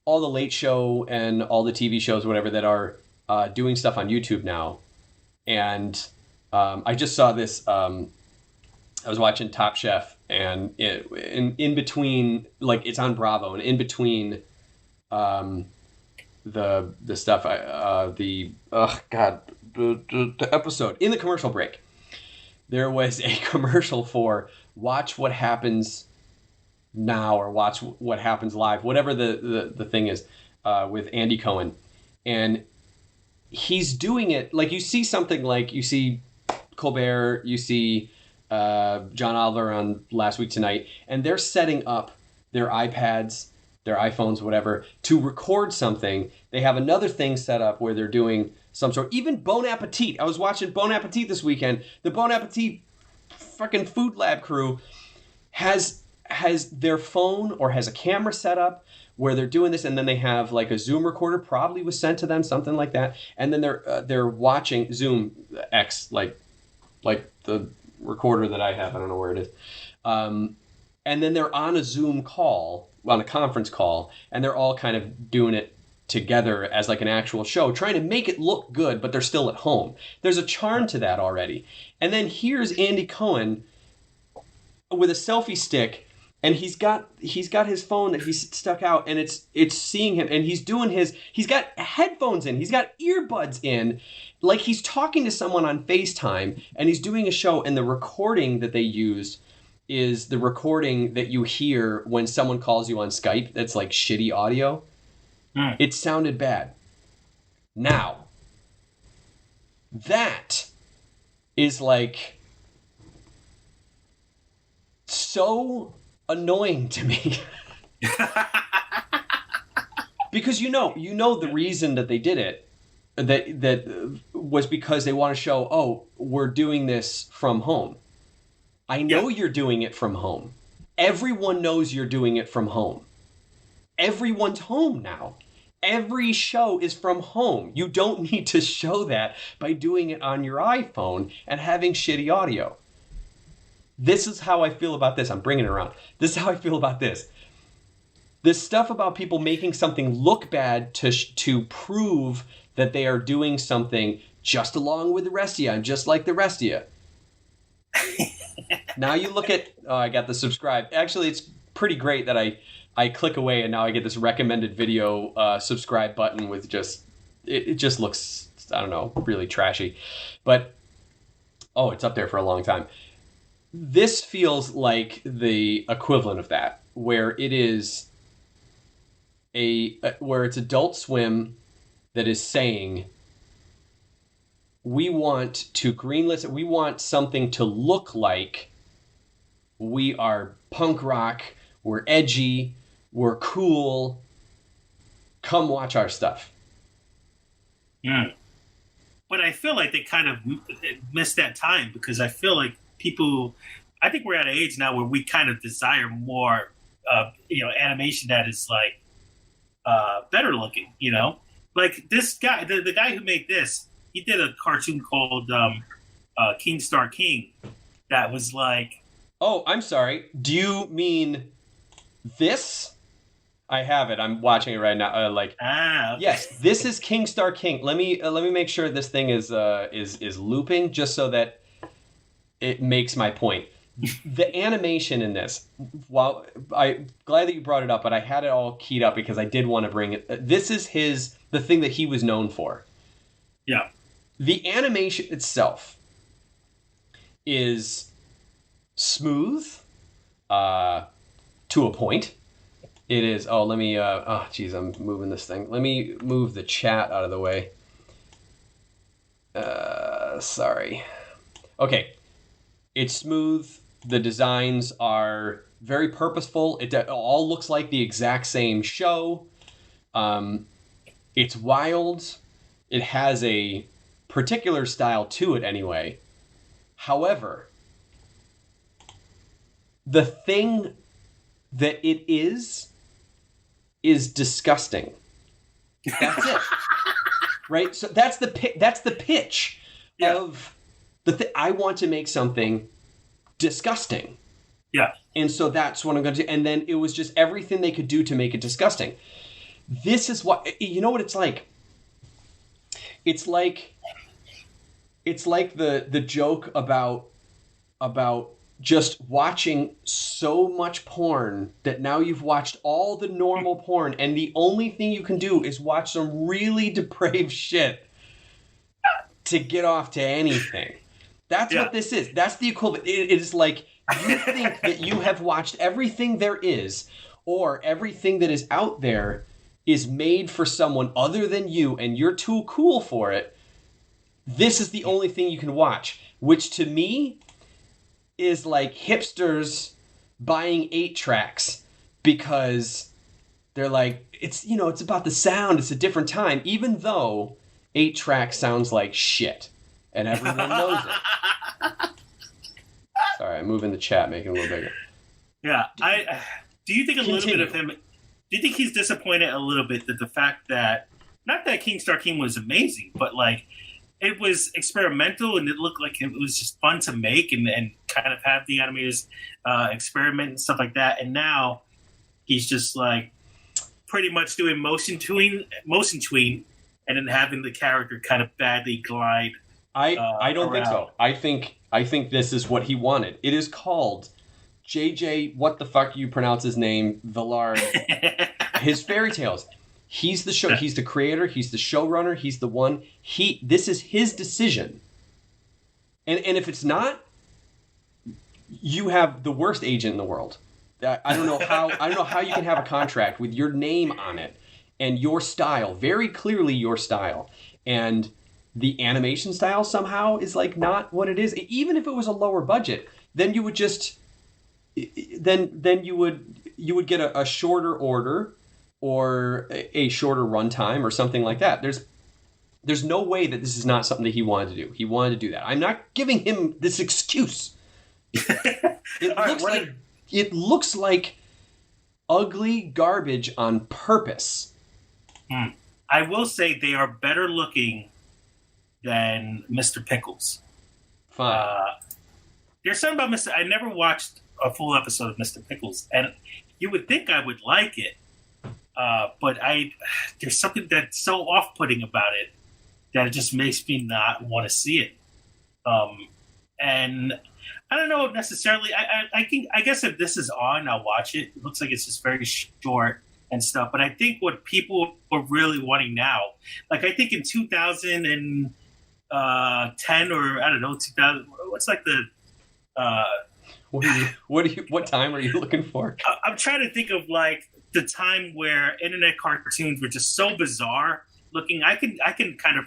all the Late Show and all the TV shows, whatever, that are doing stuff on YouTube now. And I just saw this. I was watching Top Chef, and in between, like, it's on Bravo, and in between the stuff, the episode in the commercial break, there was a commercial for watch what happens now or watch what happens live, whatever the thing is, with Andy Cohen. And he's doing it like you see something like you see Colbert, you see John Oliver on Last Week Tonight, and they're setting up their iPads, their iPhones, whatever, to record something. They have another thing set up where they're doing some sort. Even Bon Appetit. I was watching Bon Appetit this weekend. The Bon Appetit fucking Food Lab crew has their phone or has a camera set up where they're doing this, and then they have like a Zoom recorder, probably was sent to them, something like that, and then they're watching Zoom X, like the recorder that I have. I don't know where it is. And then they're on a Zoom call, on a conference call, and they're all kind of doing it together as like an actual show, trying to make it look good, but they're still at home. There's a charm to that already. And then here's Andy Cohen with a selfie stick, and he's got his phone that he's stuck out, and it's seeing him, and he's got headphones in, he's got earbuds in, like he's talking to someone on FaceTime, and he's doing a show, and the recording that they used is the recording that you hear when someone calls you on Skype that's like shitty audio. It sounded bad. Now, that is like so annoying to me. Because you know the reason that they did it, that was because they want to show, oh, we're doing this from home. I know you're doing it from home. Everyone knows you're doing it from home. Everyone's home now. Every show is from home. You don't need to show that by doing it on your iPhone and having shitty audio. This is how I feel about this. I'm bringing it around. This is how I feel about this. This stuff about people making something look bad to prove that they are doing something just along with the rest of you. I'm just like the rest of you. Now you look at, I got the subscribe. Actually, it's pretty great that I click away and now I get this recommended video subscribe button with just, it just looks, I don't know, really trashy. But, it's up there for a long time. This feels like the equivalent of that, where it is where it's Adult Swim that is saying, we want to greenlist it. We want something to look like we are punk rock, we're edgy, we're cool. Come watch our stuff. Yeah. But I feel like they kind of missed that time, because I feel like I think we're at an age now where we kind of desire more, animation that is like better looking, like this guy, the guy who made this, he did a cartoon called King Star King that was like... Oh, I'm sorry. Do you mean this? I have it. I'm watching it right now. Okay. Yes, this is King Star King. Let me make sure this thing is looping just so that it makes my point. The animation in this, while I'm glad that you brought it up, but I had it all keyed up because I did want to bring it. This is the thing that he was known for. Yeah. The animation itself is smooth to a point. It is, let me, I'm moving this thing. Let me move the chat out of the way. Sorry. Okay. It's smooth. The designs are very purposeful. It all looks like the exact same show. It's wild. It has a particular style to it anyway. However, the thing that it is disgusting. That's it. Right? So that's the pitch of the I want to make something disgusting. Yeah. And so that's what I'm going to do. And then it was just everything they could do to make it disgusting. This is what, you know what it's like? It's like the joke about just watching so much porn that now you've watched all the normal porn and the only thing you can do is watch some really depraved shit to get off to anything. That's what this is. That's the equivalent. It is like you think that you have watched everything there is, or everything that is out there is made for someone other than you and you're too cool for it. This is the only thing you can watch, which to me is like hipsters buying 8-tracks because they're like, it's about the sound, it's a different time, even though 8-track sounds like shit and everyone knows it. Sorry, I'm moving the chat, making it a little bigger. Yeah, do you think a little bit of him? Do you think he's disappointed a little bit that the fact that not that King Star King was amazing, but like it was experimental and it looked like it was just fun to make and kind of have the animators experiment and stuff like that. And now he's just like pretty much doing motion tween, and then having the character kind of badly glide. I don't think so. I think this is what he wanted. It is called JJ. What the fuck you pronounce his name? Villard. His fairy tales. He's the show. He's the creator. He's the showrunner. He's the one. This is his decision. And if it's not, you have the worst agent in the world. I don't know how you can have a contract with your name on it and your style, very clearly your style, and the animation style somehow is like not what it is. Even if it was a lower budget, then you would just then you would get a shorter order or a shorter runtime or something like that. There's no way that this is not something that he wanted to do. He wanted to do that. I'm not giving him this excuse. It looks like ugly garbage on purpose. I will say they are better looking than Mr. Pickles. Fine. There's something about I never watched a full episode of Mr. Pickles, and you would think I would like it. But there's something that's so off-putting about it that it just makes me not want to see it. And I don't know necessarily. I guess if this is on, I'll watch it. It looks like it's just very short and stuff. But I think what people are really wanting now, like I think in 2010 or I don't know 2000. What's like the what time are you looking for? I'm trying to think of like the time where internet cartoons were just so bizarre looking. I can kind of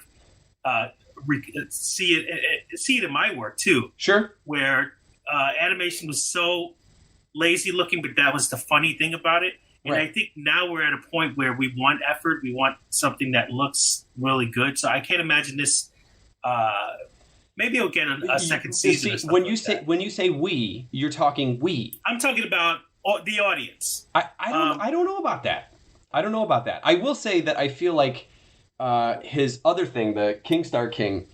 see it in my work too. Sure. Where animation was so lazy looking, but that was the funny thing about it. And right. I think now we're at a point where we want effort. We want something that looks really good. So I can't imagine this. Maybe it'll get a second season. See, when you say we, you're talking we. I'm talking about the audience. I don't know about that. I will say that I feel like his other thing, the King Star King,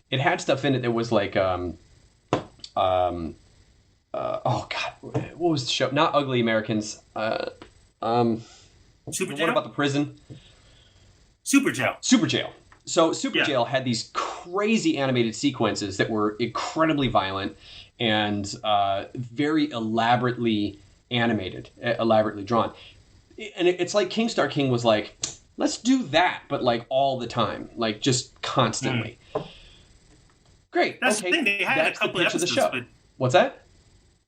it had stuff in it that was like oh god, what was the show? Not Ugly Americans. Super Jail? What about the prison? Super Jail. So Jail had these crazy animated sequences that were incredibly violent and very elaborately animated, elaborately drawn. And it's like King Star King was like, let's do that, but like all the time, like just constantly. Great. That's okay. the thing. They had a couple of episodes. But what's that?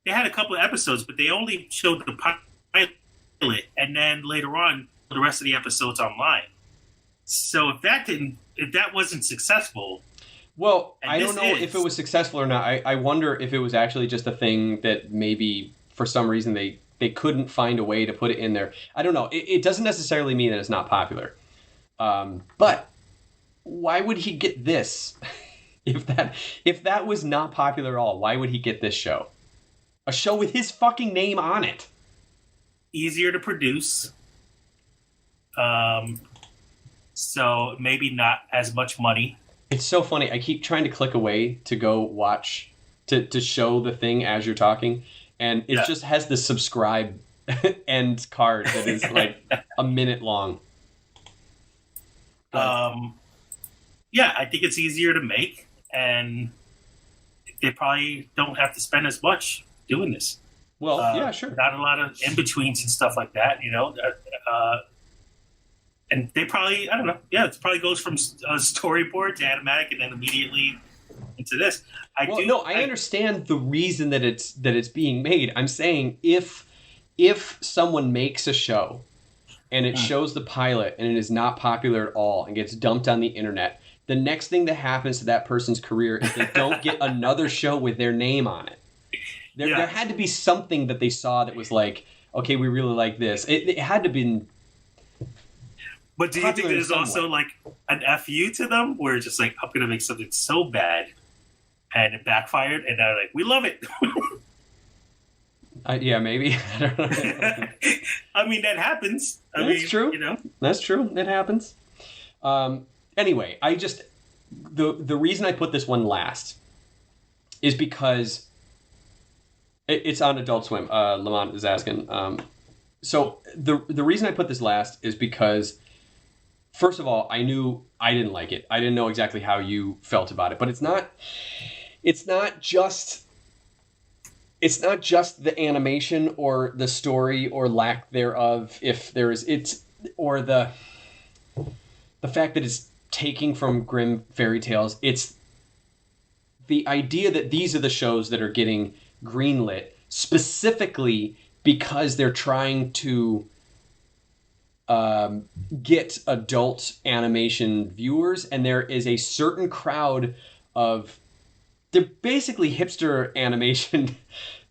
They had a couple of episodes, but they only showed the pilot, and then later on, the rest of the episodes online. So if that wasn't successful, well, I don't know if it was successful or not. I wonder if it was actually just a thing that maybe for some reason they couldn't find a way to put it in there. I don't know. It doesn't necessarily mean that it's not popular. But why would he get this? If that was not popular at all, why would he get this show? A show with his fucking name on it. Easier to produce. So maybe not as much money. It's so funny. I keep trying to click away to go watch, to show the thing as you're talking. And it just has the subscribe end card that is like a minute long. Yeah, I think it's easier to make. And they probably don't have to spend as much doing this. Well, yeah, sure. Not a lot of in-betweens and stuff like that, you know. And they probably, I don't know. Yeah, it probably goes from storyboard to animatic and then immediately into this. I understand the reason that it's being made. I'm saying if someone makes a show and it shows the pilot and it is not popular at all and gets dumped on the internet, the next thing that happens to that person's career is they don't get another show with their name on it. There had to be something that they saw that was like, okay, we really like this. It had to be. But do you think there's also like an FU to them where it's just like, I'm going to make something so bad and it backfired and they're like, we love it. Yeah, maybe. I don't know. I mean, that happens. That's true. You know? That's true. It happens. Anyway, the reason I put this one last is because it's on Adult Swim. Lamont is asking. So the reason I put this last is because, first of all, I knew I didn't like it. I didn't know exactly how you felt about it, but it's not just the animation or the story or lack thereof, if there is, or the fact that it's taking from Grimm fairy tales. It's the idea that these are the shows that are getting greenlit specifically because they're trying to get adult animation viewers, and there is a certain crowd of, they're basically hipster animation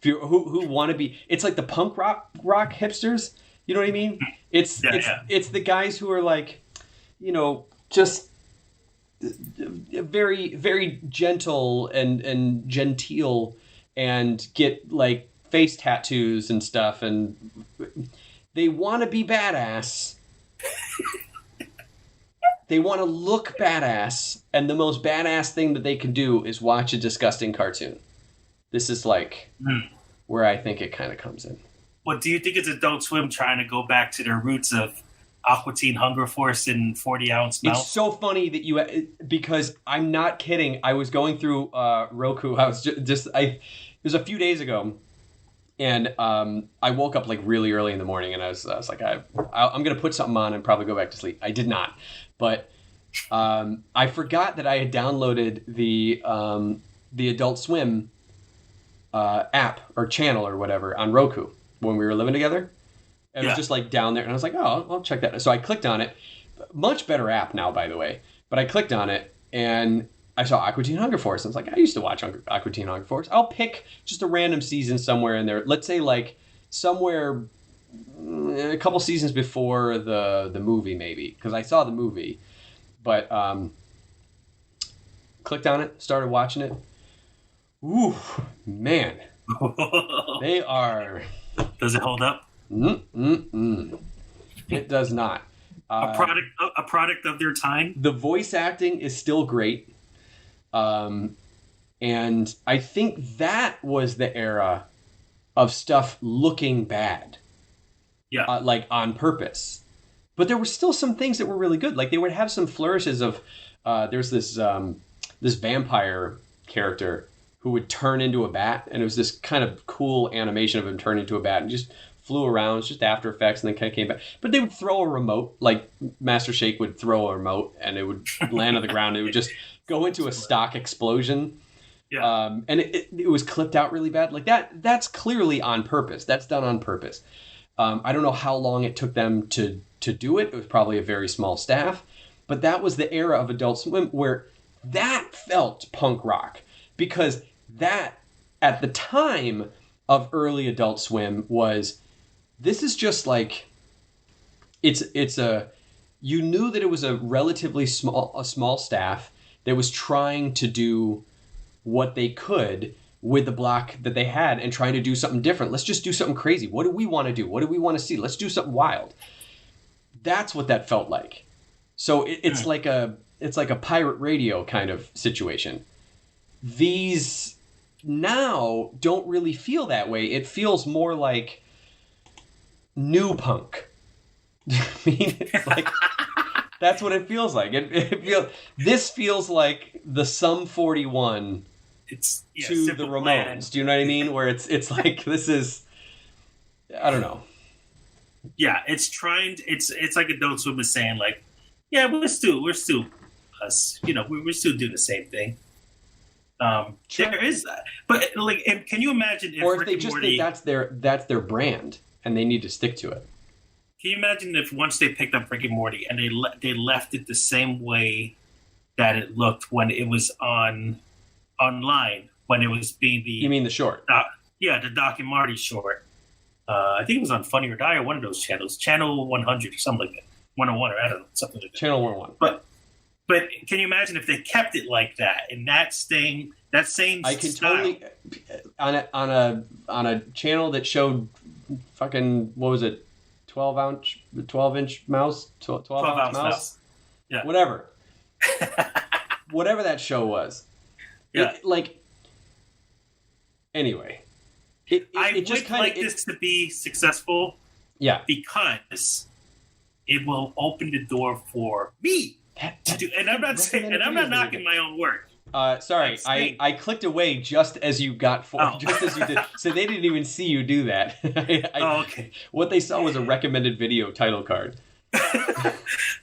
who want to be. It's like the punk rock hipsters. You know what I mean? It's the guys who are like, you know, just very, very gentle and genteel, and get like face tattoos and stuff, and they want to be badass. They want to look badass, and the most badass thing that they can do is watch a disgusting cartoon. This is like where I think it kind of comes in. Well, do you think it's Adult Swim trying to go back to their roots of Aqua Teen Hunger Force and 40-ounce mouth? It's so funny that because I'm not kidding. I was going through Roku. I was it was a few days ago, and I woke up like really early in the morning, and I was like, I'm going to put something on and probably go back to sleep. I did not, but I forgot that I had downloaded the Adult Swim app or channel or whatever on Roku when we were living together. It was just like down there, and I was like, oh, I'll check that. So I clicked on it. Much better app now, by the way. But I clicked on it, and I saw Aqua Teen Hunger Force. I was like, I used to watch Aqua Teen Hunger Force. I'll pick just a random season somewhere in there. Let's say like somewhere a couple seasons before the movie, maybe, because I saw the movie. But clicked on it, started watching it. Ooh, man. They are... Does it hold up? It does not. A product of their time. The voice acting is still great. And I think that was the era of stuff looking bad. Yeah. Like on purpose. But there were still some things that were really good. Like they would have some flourishes of, there's this vampire character who would turn into a bat, and it was this kind of cool animation of him turning into a bat, and just flew around. It's just After Effects, and then kind of came back. But they would throw a remote, like Master Shake would throw a remote, and it would land on the ground. It would just go into a stock explosion. Yeah. And it was clipped out really bad. Like that's clearly on purpose. That's done on purpose. I don't know how long it took them to do it. It was probably a very small staff. But that was the era of Adult Swim where that felt punk rock. Because that, at the time of early Adult Swim, this is just like, you knew that it was a relatively small staff that was trying to do what they could with the block that they had and trying to do something different. Let's just do something crazy. What do we want to do? What do we want to see? Let's do something wild. That's what that felt like. So it's like a pirate radio kind of situation. These now don't really feel that way. It feels more like new punk. I mean, it's like that's what it feels like. This feels like the Sum 41 to the Ramones. Plan. Do you know what I mean? Where it's like this is, I don't know. Yeah, it's like Adult Swim is saying like, yeah, we're still us. You know, we're still doing the same thing. There is, but like, and can you imagine if or if Rick they and just Morty, think that's their brand and they need to stick to it? Can you imagine if once they picked up Rick and Morty and they left it the same way that it looked when it was online when it was being the you mean the short? The Doc and Marty short. I think it was on Funny or Die or one of those channels, Channel 100 or something like that, 101 or I don't know, something like that. Channel 101. But can you imagine if they kept it like that and that same I can style. totally on a channel that showed fucking what was it, 12-inch mouse, 12-ounce mouse, yeah, whatever that show was. Yeah, anyway, I just like this to be successful. Yeah, because it will open the door for me to do. And I'm not knocking my own work. Sorry, I clicked away just as you got just as you did, so they didn't even see you do that. Okay. What they saw was a recommended video title card. I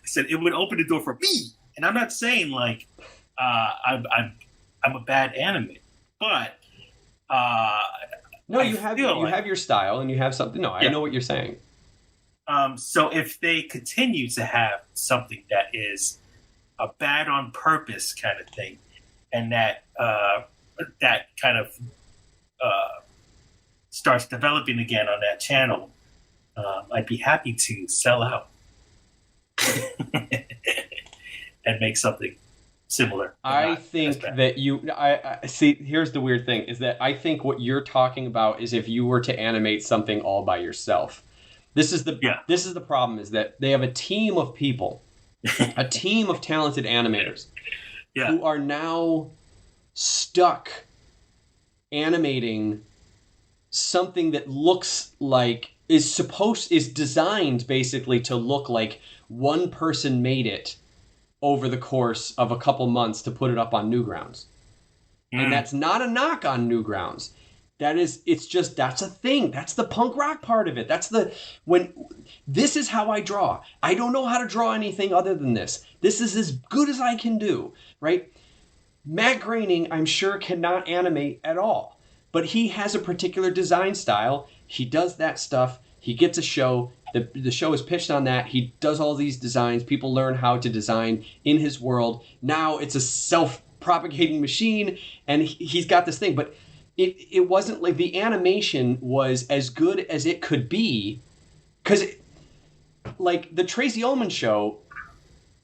said it would open the door for me, and I'm not saying like I'm a bad animator, but no, you have your style and you have something. No, I know what you're saying. So if they continue to have something that is a bad on purpose kind of thing, and that kind of starts developing again on that channel, I'd be happy to sell out and make something similar. I think that I see. Here's the weird thing: is that I think what you're talking about is if you were to animate something all by yourself. This is the problem: is that they have a team of people, a team of talented animators, who are now stuck animating something that looks like is designed basically to look like one person made it over the course of a couple months to put it up on Newgrounds. And that's not a knock on Newgrounds. That's a thing. That's the punk rock part of it. This is how I draw. I don't know how to draw anything other than this. This is as good as I can do, right? Matt Groening, I'm sure, cannot animate at all, but he has a particular design style. He does that stuff. He gets a show. The show is pitched on that. He does all these designs. People learn how to design in his world. Now it's a self-propagating machine, and he's got this thing. But it wasn't like the animation was as good as it could be, because like the Tracy Ullman show,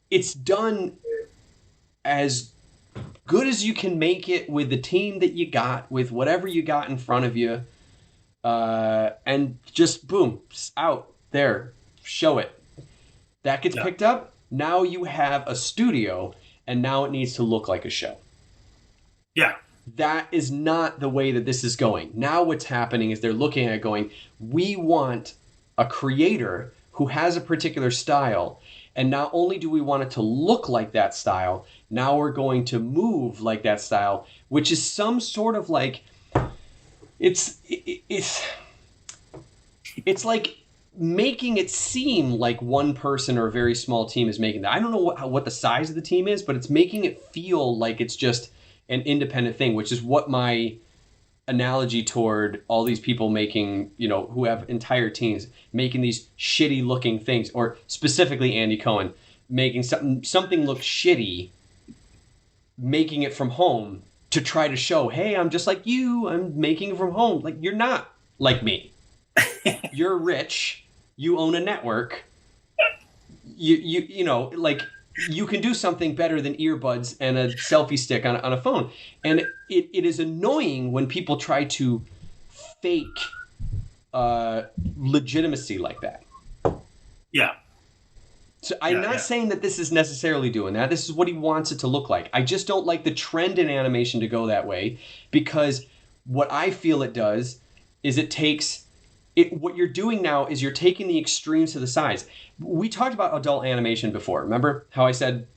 it's done as good as you can make it with the team that you got, with whatever you got in front of you, and just boom, out there, show it. That gets picked up. Now you have a studio, and now it needs to look like a show. Yeah. That is not the way that this is going. Now what's happening is they're looking at it going, we want a creator who has a particular style, and not only do we want it to look like that style, now we're going to move like that style, which is some sort of like, it's like making it seem like one person or a very small team is making that. I don't know what the size of the team is, but it's making it feel like it's just an independent thing, which is what my analogy toward all these people making, who have entire teams making these shitty looking things, or specifically Andy Cohen making something look shitty, making it from home to try to show, hey, I'm just like you, I'm making it from home. Like, you're not like me. You're rich, you own a network, you can do something better than earbuds and a selfie stick on a phone. And it is annoying when people try to fake legitimacy like that. Yeah. So I'm not saying that this is necessarily doing that. This is what he wants it to look like. I just don't like the trend in animation to go that way, because what I feel it does is what you're doing now is you're taking the extremes to the sides. We talked about adult animation before. Remember how I said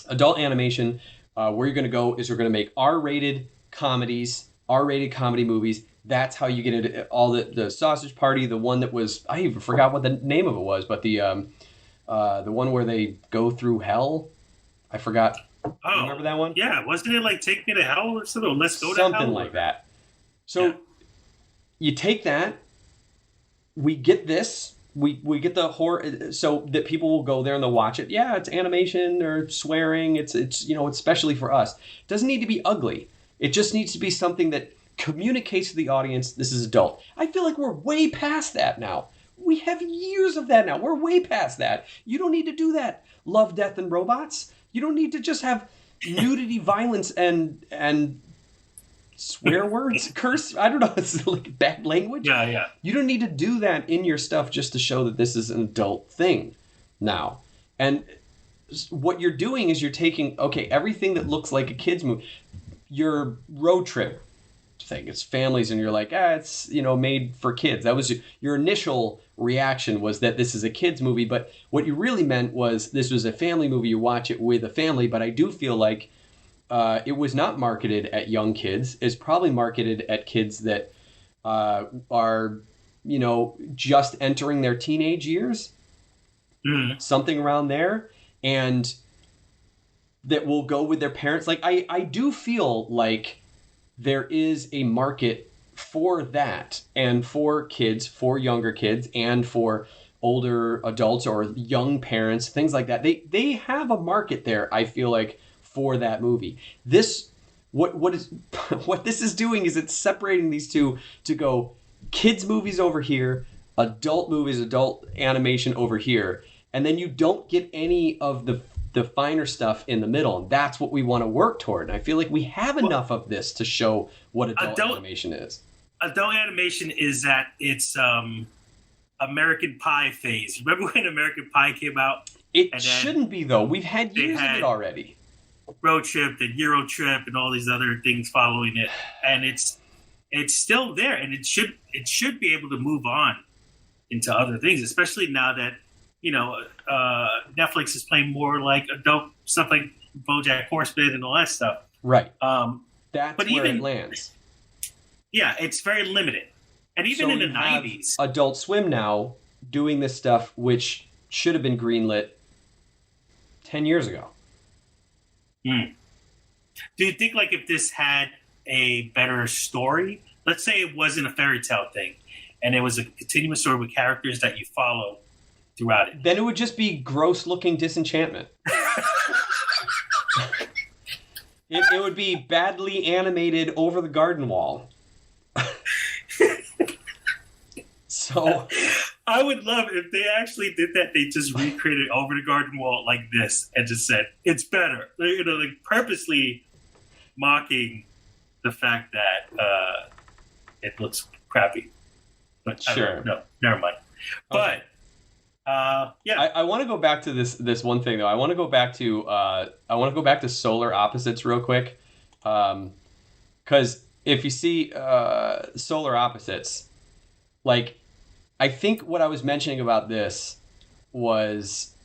adult animation, where you're going to go is we're going to make R-rated comedies, R-rated comedy movies. That's how you get into all the Sausage Party, the one that was, I even forgot what the name of it was, but the one where they go through hell. I forgot. Oh, remember that one? Yeah, wasn't it like Take Me to Hell or something? Or Let's Go to Hell? Something like that. So you take that, we get this, we get the horror, so that people will go there and they'll watch it. Yeah, it's animation or swearing. It's it's especially for us. It doesn't need to be ugly. It just needs to be something that communicates to the audience this is adult. I feel like we're way past that now. We have years of that now. We're way past that. You don't need to do that. Love, Death, and Robots. You don't need to just have nudity, violence, and swear words, curse. I don't know. It's like bad language. Yeah. You don't need to do that in your stuff just to show that this is an adult thing now. And what you're doing is you're taking, everything that looks like a kid's movie, your road trip thing, it's families, and you're like, it's, made for kids. That was your initial reaction, was that this is a kid's movie. But what you really meant was this was a family movie. You watch it with a family. But I do feel like it was not marketed at young kids. It's probably marketed at kids that are, just entering their teenage years, something around there, and that will go with their parents. Like, I do feel like there is a market for that, and for kids, for younger kids, and for older adults or young parents, things like that. They have a market there, I feel like, for that movie. What this is doing is it's separating these two to go kids movies over here, adult movies, adult animation over here, and then you don't get any of the finer stuff in the middle, and that's what we want to work toward. And I feel like we have enough of this to show what adult animation is. Adult animation is at its American Pie phase. Remember when American Pie came out? It shouldn't be, though. We've had years of it already. Road Trip and Euro Trip and all these other things following it, and it's still there, and it should be able to move on into other things, especially now that Netflix is playing more like adult stuff, like BoJack Horseman and all that stuff. Right. That's where it lands. Yeah, it's very limited, and even in the 90s, Adult Swim now doing this stuff, which should have been greenlit 10 years ago. Do you think, like, if this had a better story, let's say it wasn't a fairy tale thing, and it was a continuous story with characters that you follow throughout it, then it would just be gross-looking disenchantment. It would be badly animated over the garden wall. So I would love if they actually did that. They just recreated over the garden wall like this and just said it's better. Like purposely mocking the fact that it looks crappy. But sure, no, never mind. But I want to go back to this one thing though. I want to go back to Solar Opposites real quick, because if you see Solar Opposites, like, I think what I was mentioning about this was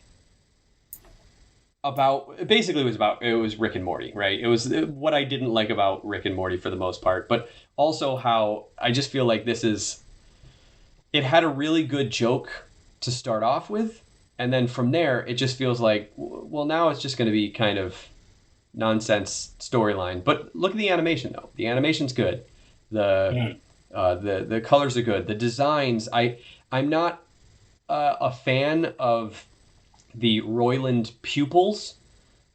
it was Rick and Morty, right? It was what I didn't like about Rick and Morty for the most part, but also how I just feel like it had a really good joke to start off with, and then from there it just feels like, well, now it's just going to be kind of nonsense storyline. But look at the animation though. The animation's good. The colors are good. The designs, I'm not a fan of the Roiland pupils,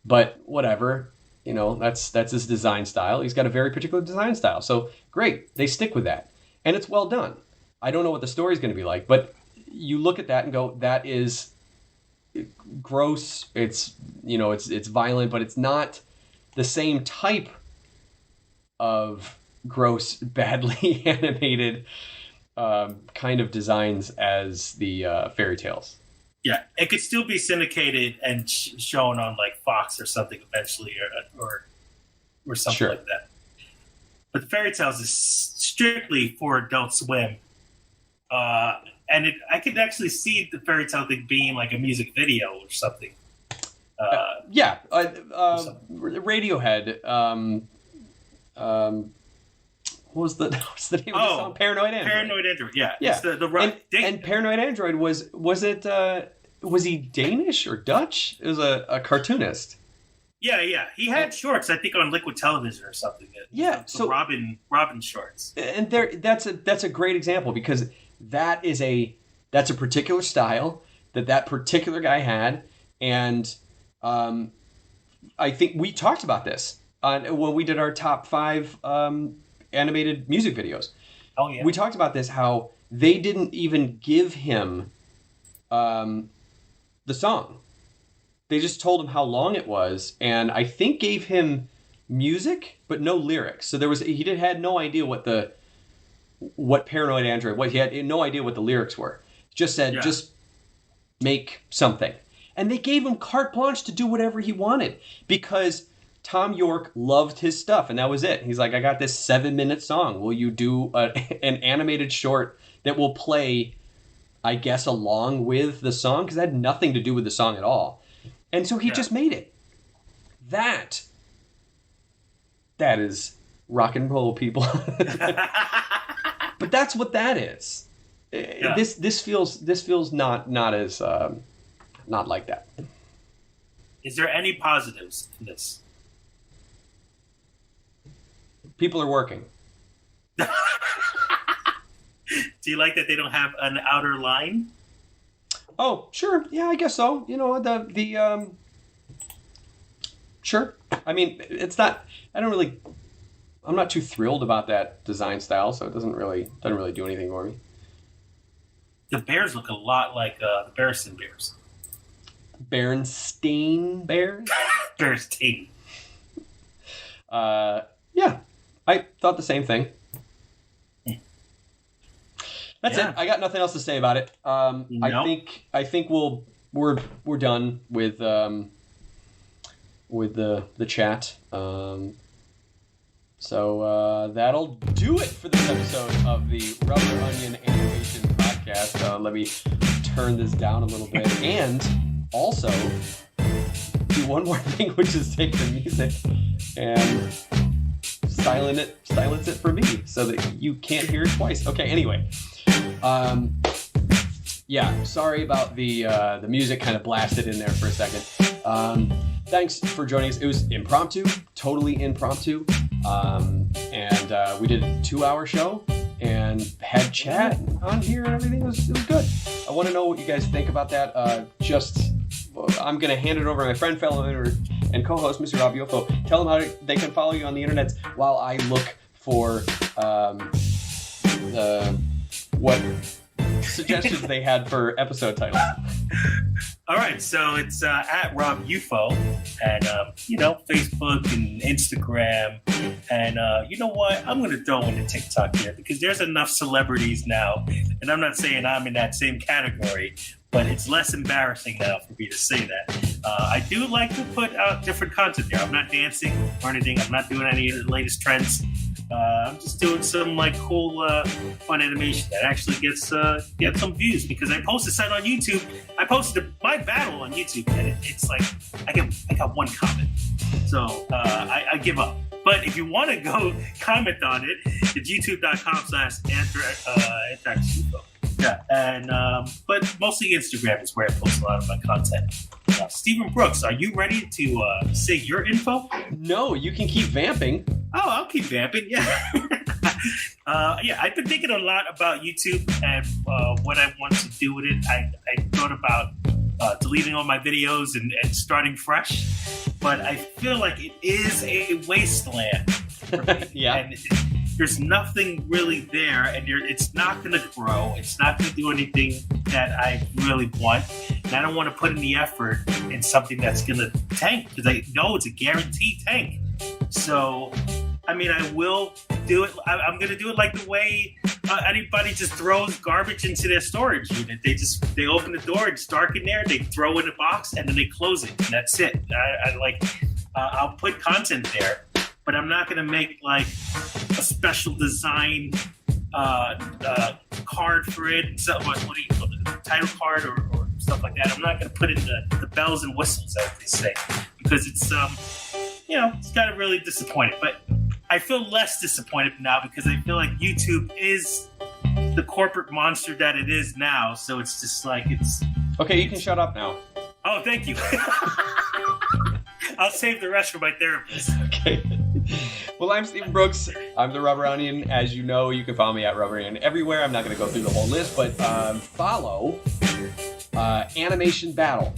but whatever, that's his design style. He's got a very particular design style. So great, they stick with that, and it's well done. I don't know what the story's going to be like, but you look at that and go, that is gross. It's it's violent, but it's not the same type of gross, badly animated kind of designs as the fairy tales. Yeah, it could still be syndicated and shown on like Fox or something eventually, or something like that. But the fairy tales is strictly for Adult Swim, and I could actually see the fairy tale thing being like a music video or something. Radiohead. what's the name of the song? Paranoid Android. Paranoid Android. Yeah. Yeah. It's and Paranoid Android was he Danish or Dutch? It was a cartoonist. Yeah. He had shorts, I think, on Liquid Television or something. Yeah. So Robin shorts. And that's a great example, because that's a particular style that particular guy had, and I think we talked about this when we did our top 5 animated music videos. Oh yeah. We talked about this, how they didn't even give him the song. They just told him how long it was, and I think gave him music but no lyrics. So he had no idea what Paranoid Android was. He had no idea what the lyrics were. Just said, just make something. And they gave him carte blanche to do whatever he wanted, because Tom York loved his stuff, and that was it. He's like, I got this 7-minute song. Will you do an animated short that will play, I guess, along with the song? Because it had nothing to do with the song at all. And so he just made it. That is rock and roll, people. But that's what that is. Yeah. This feels not as not like that. Is there any positives in this? People are working. Do you like that they don't have an outer line? Oh, sure. Yeah, I guess so. You know, the sure. I mean, it's not. I'm not too thrilled about that design style, so it doesn't really do anything for me. The bears look a lot like the Berenstain Bears. Berenstain Bears? Berenstain. Yeah, I thought the same thing. That's it. I got nothing else to say about it. Nope. I think we're done with the chat. So that'll do it for this episode of the RubberOnion Animation Podcast. Let me turn this down a little bit, and also do one more thing, which is take the music and silence it for me so that you can't hear it twice. Okay, anyway. Yeah, sorry about the music kind of blasted in there for a second. Thanks for joining us. It was impromptu, totally impromptu. And we did a 2-hour show and had chat on here and everything. It was good. I want to know what you guys think about that. I'm going to hand it over to my friend, fellow editor, and co-host, Mr. Rob Yofo. Tell them how they can follow you on the internet while I look for what suggestions they had for episode titles. All right, so it's at Rob Ufo, and Facebook and Instagram, and you know what? I'm going to throw in the TikTok here because there's enough celebrities now, and I'm not saying I'm in that same category, but it's less embarrassing now for me to say that. I do like to put out different content there. I'm not dancing or anything. I'm not doing any of the latest trends. I'm just doing some cool, fun animation that actually gets some views because I posted something on YouTube. I posted my battle on YouTube, and it's like I got one comment, so I give up. But if you want to go comment on it, it's youtube.com/Anthrax. Yeah, and but mostly Instagram is where I post a lot of my content. Stephen Brooks, are you ready to say your info? No, you can keep vamping. Oh, I'll keep vamping. Yeah, I've been thinking a lot about YouTube and what I want to do with it. I thought about deleting all my videos and starting fresh, but I feel like it is a wasteland for me. Yeah. And there's nothing really there, and it's not going to grow. It's not going to do anything that I really want. And I don't want to put in the effort in something that's going to tank, because I know it's a guaranteed tank. So, I mean, I will do it. I'm going to do it like the way anybody just throws garbage into their storage unit. They open the door, it's dark in there, they throw in a box, and then they close it, and that's it. I'll put content there. But I'm not going to make like a special design card for it. So what do you call it? Title card or stuff like that. I'm not going to put in the bells and whistles, as they say, because it's it's kind of really disappointing. But I feel less disappointed now because I feel like YouTube is the corporate monster that it is now. So it's just like it's. Okay, you can shut up now. Oh, thank you. I'll save the rest for my therapist. Okay. Well, I'm Stephen Brooks. I'm the RubberOnion. As you know, you can follow me at RubberOnion everywhere. I'm not going to go through the whole list, but follow Animation Battle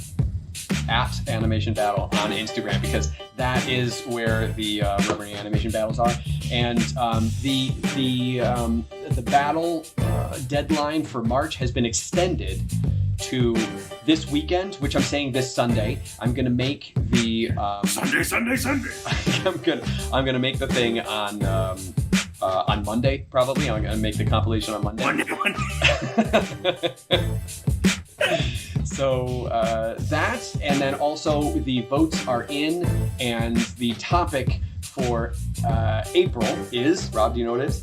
at Animation Battle on Instagram, because that is where the RubberOnion animation battles are. And the battle deadline for March has been extended to this weekend, which I'm saying this Sunday. I'm gonna make the Sunday. I'm gonna make the thing on Monday, probably. I'm gonna make the compilation on Monday. So that, and then also the votes are in, and the topic for April is, Rob, do you know what it is?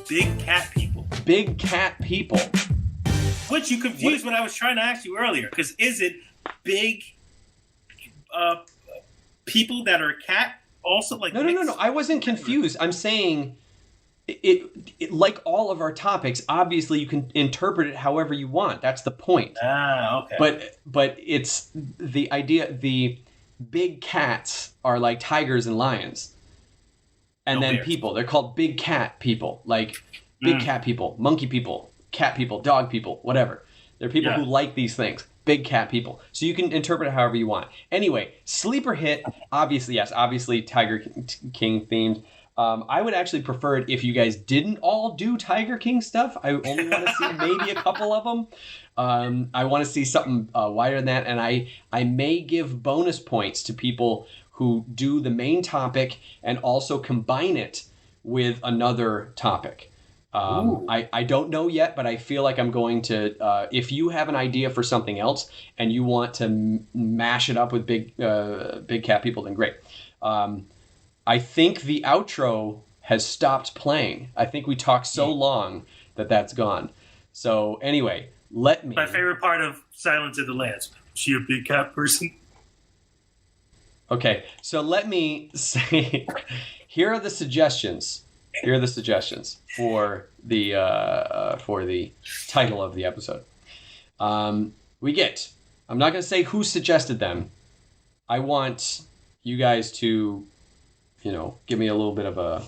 Big cat people. Big cat people. Which you confused when I was trying to ask you earlier, because is it big people that are cat also like? No. I wasn't confused. I'm saying it like all of our topics. Obviously, you can interpret it however you want. That's the point. Ah, okay. But it's the idea. The big cats are like tigers and lions, and then bears. people. They're called big cat people, like big cat people, monkey people, cat people, dog people, whatever. They're people who like these things. Big cat people. So you can interpret it however you want. Anyway, sleeper hit, obviously, yes, obviously Tiger King themed. I would actually prefer it if you guys didn't all do Tiger King stuff. I only want to see maybe a couple of them. I want to see something wider than that. And I may give bonus points to people who do the main topic and also combine it with another topic. I don't know yet, but I feel like I'm going to, if you have an idea for something else and you want to mash it up with big cat people, then great. I think the outro has stopped playing. I think we talked so long that that's gone. So anyway, let me... My favorite part of Silence of the Lambs. Is she a big cat person? Okay, so let me say, here are the suggestions. Here are the suggestions for the title of the episode. We get... I'm not going to say who suggested them. I want you guys to... give me a little bit of a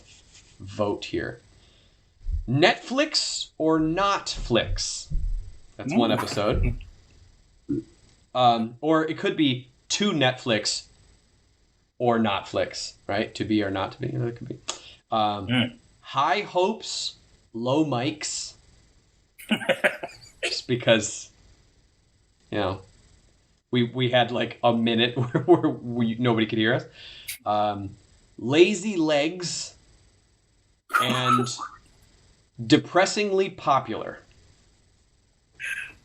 vote here. Netflix or not Flix? That's one episode. Or it could be to Netflix or not Flix, right? To be or not to be. It could be. High hopes, low mics. Just because, we had like a minute where nobody could hear us. Lazy legs and depressingly popular.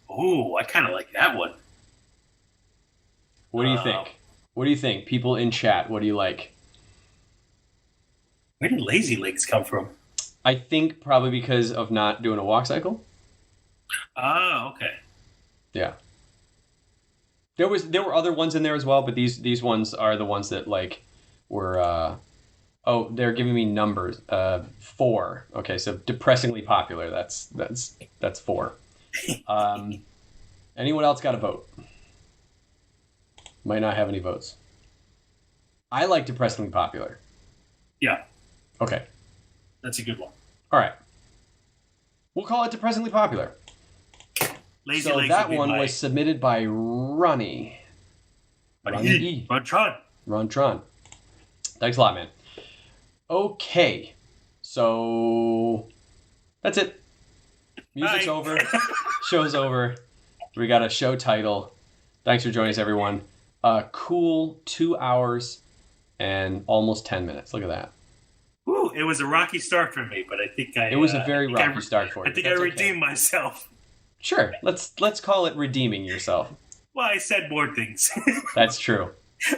Oh, I kind of like that one. What do you think? What do you think? People in chat, what do you like? Where did lazy legs come from? I think probably because of not doing a walk cycle. Oh, okay. Yeah. There were other ones in there as well, but these ones are the ones that like were they're giving me numbers. 4. Okay, so depressingly popular. That's 4. Anyone else got a vote? Might not have any votes. I like depressingly popular. Yeah. Okay. That's a good one. All right. We'll call it depressingly popular. Lazy so legs that one was submitted by Ronnie. Ron Tron. Thanks a lot, man. Okay. So that's it. Music's over. Show's over. We got a show title. Thanks for joining us, everyone. Cool 2 hours and almost 10 minutes. Look at that. Ooh, it was a rocky start for me, but I think it was a very rocky start for you. I think I redeemed myself. Sure. Let's call it redeeming yourself. Well, I said more things. That's true.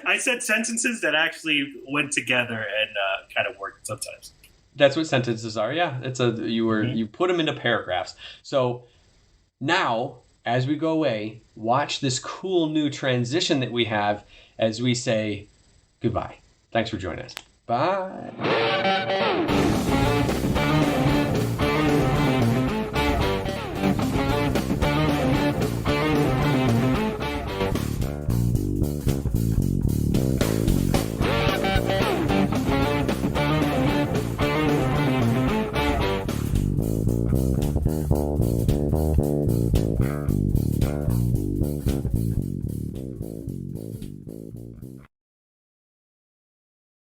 I said sentences that actually went together and kind of worked sometimes. That's what sentences are. Yeah, you put them into paragraphs. So now, as we go away, watch this cool new transition that we have as we say goodbye. Thanks for joining us. Bye.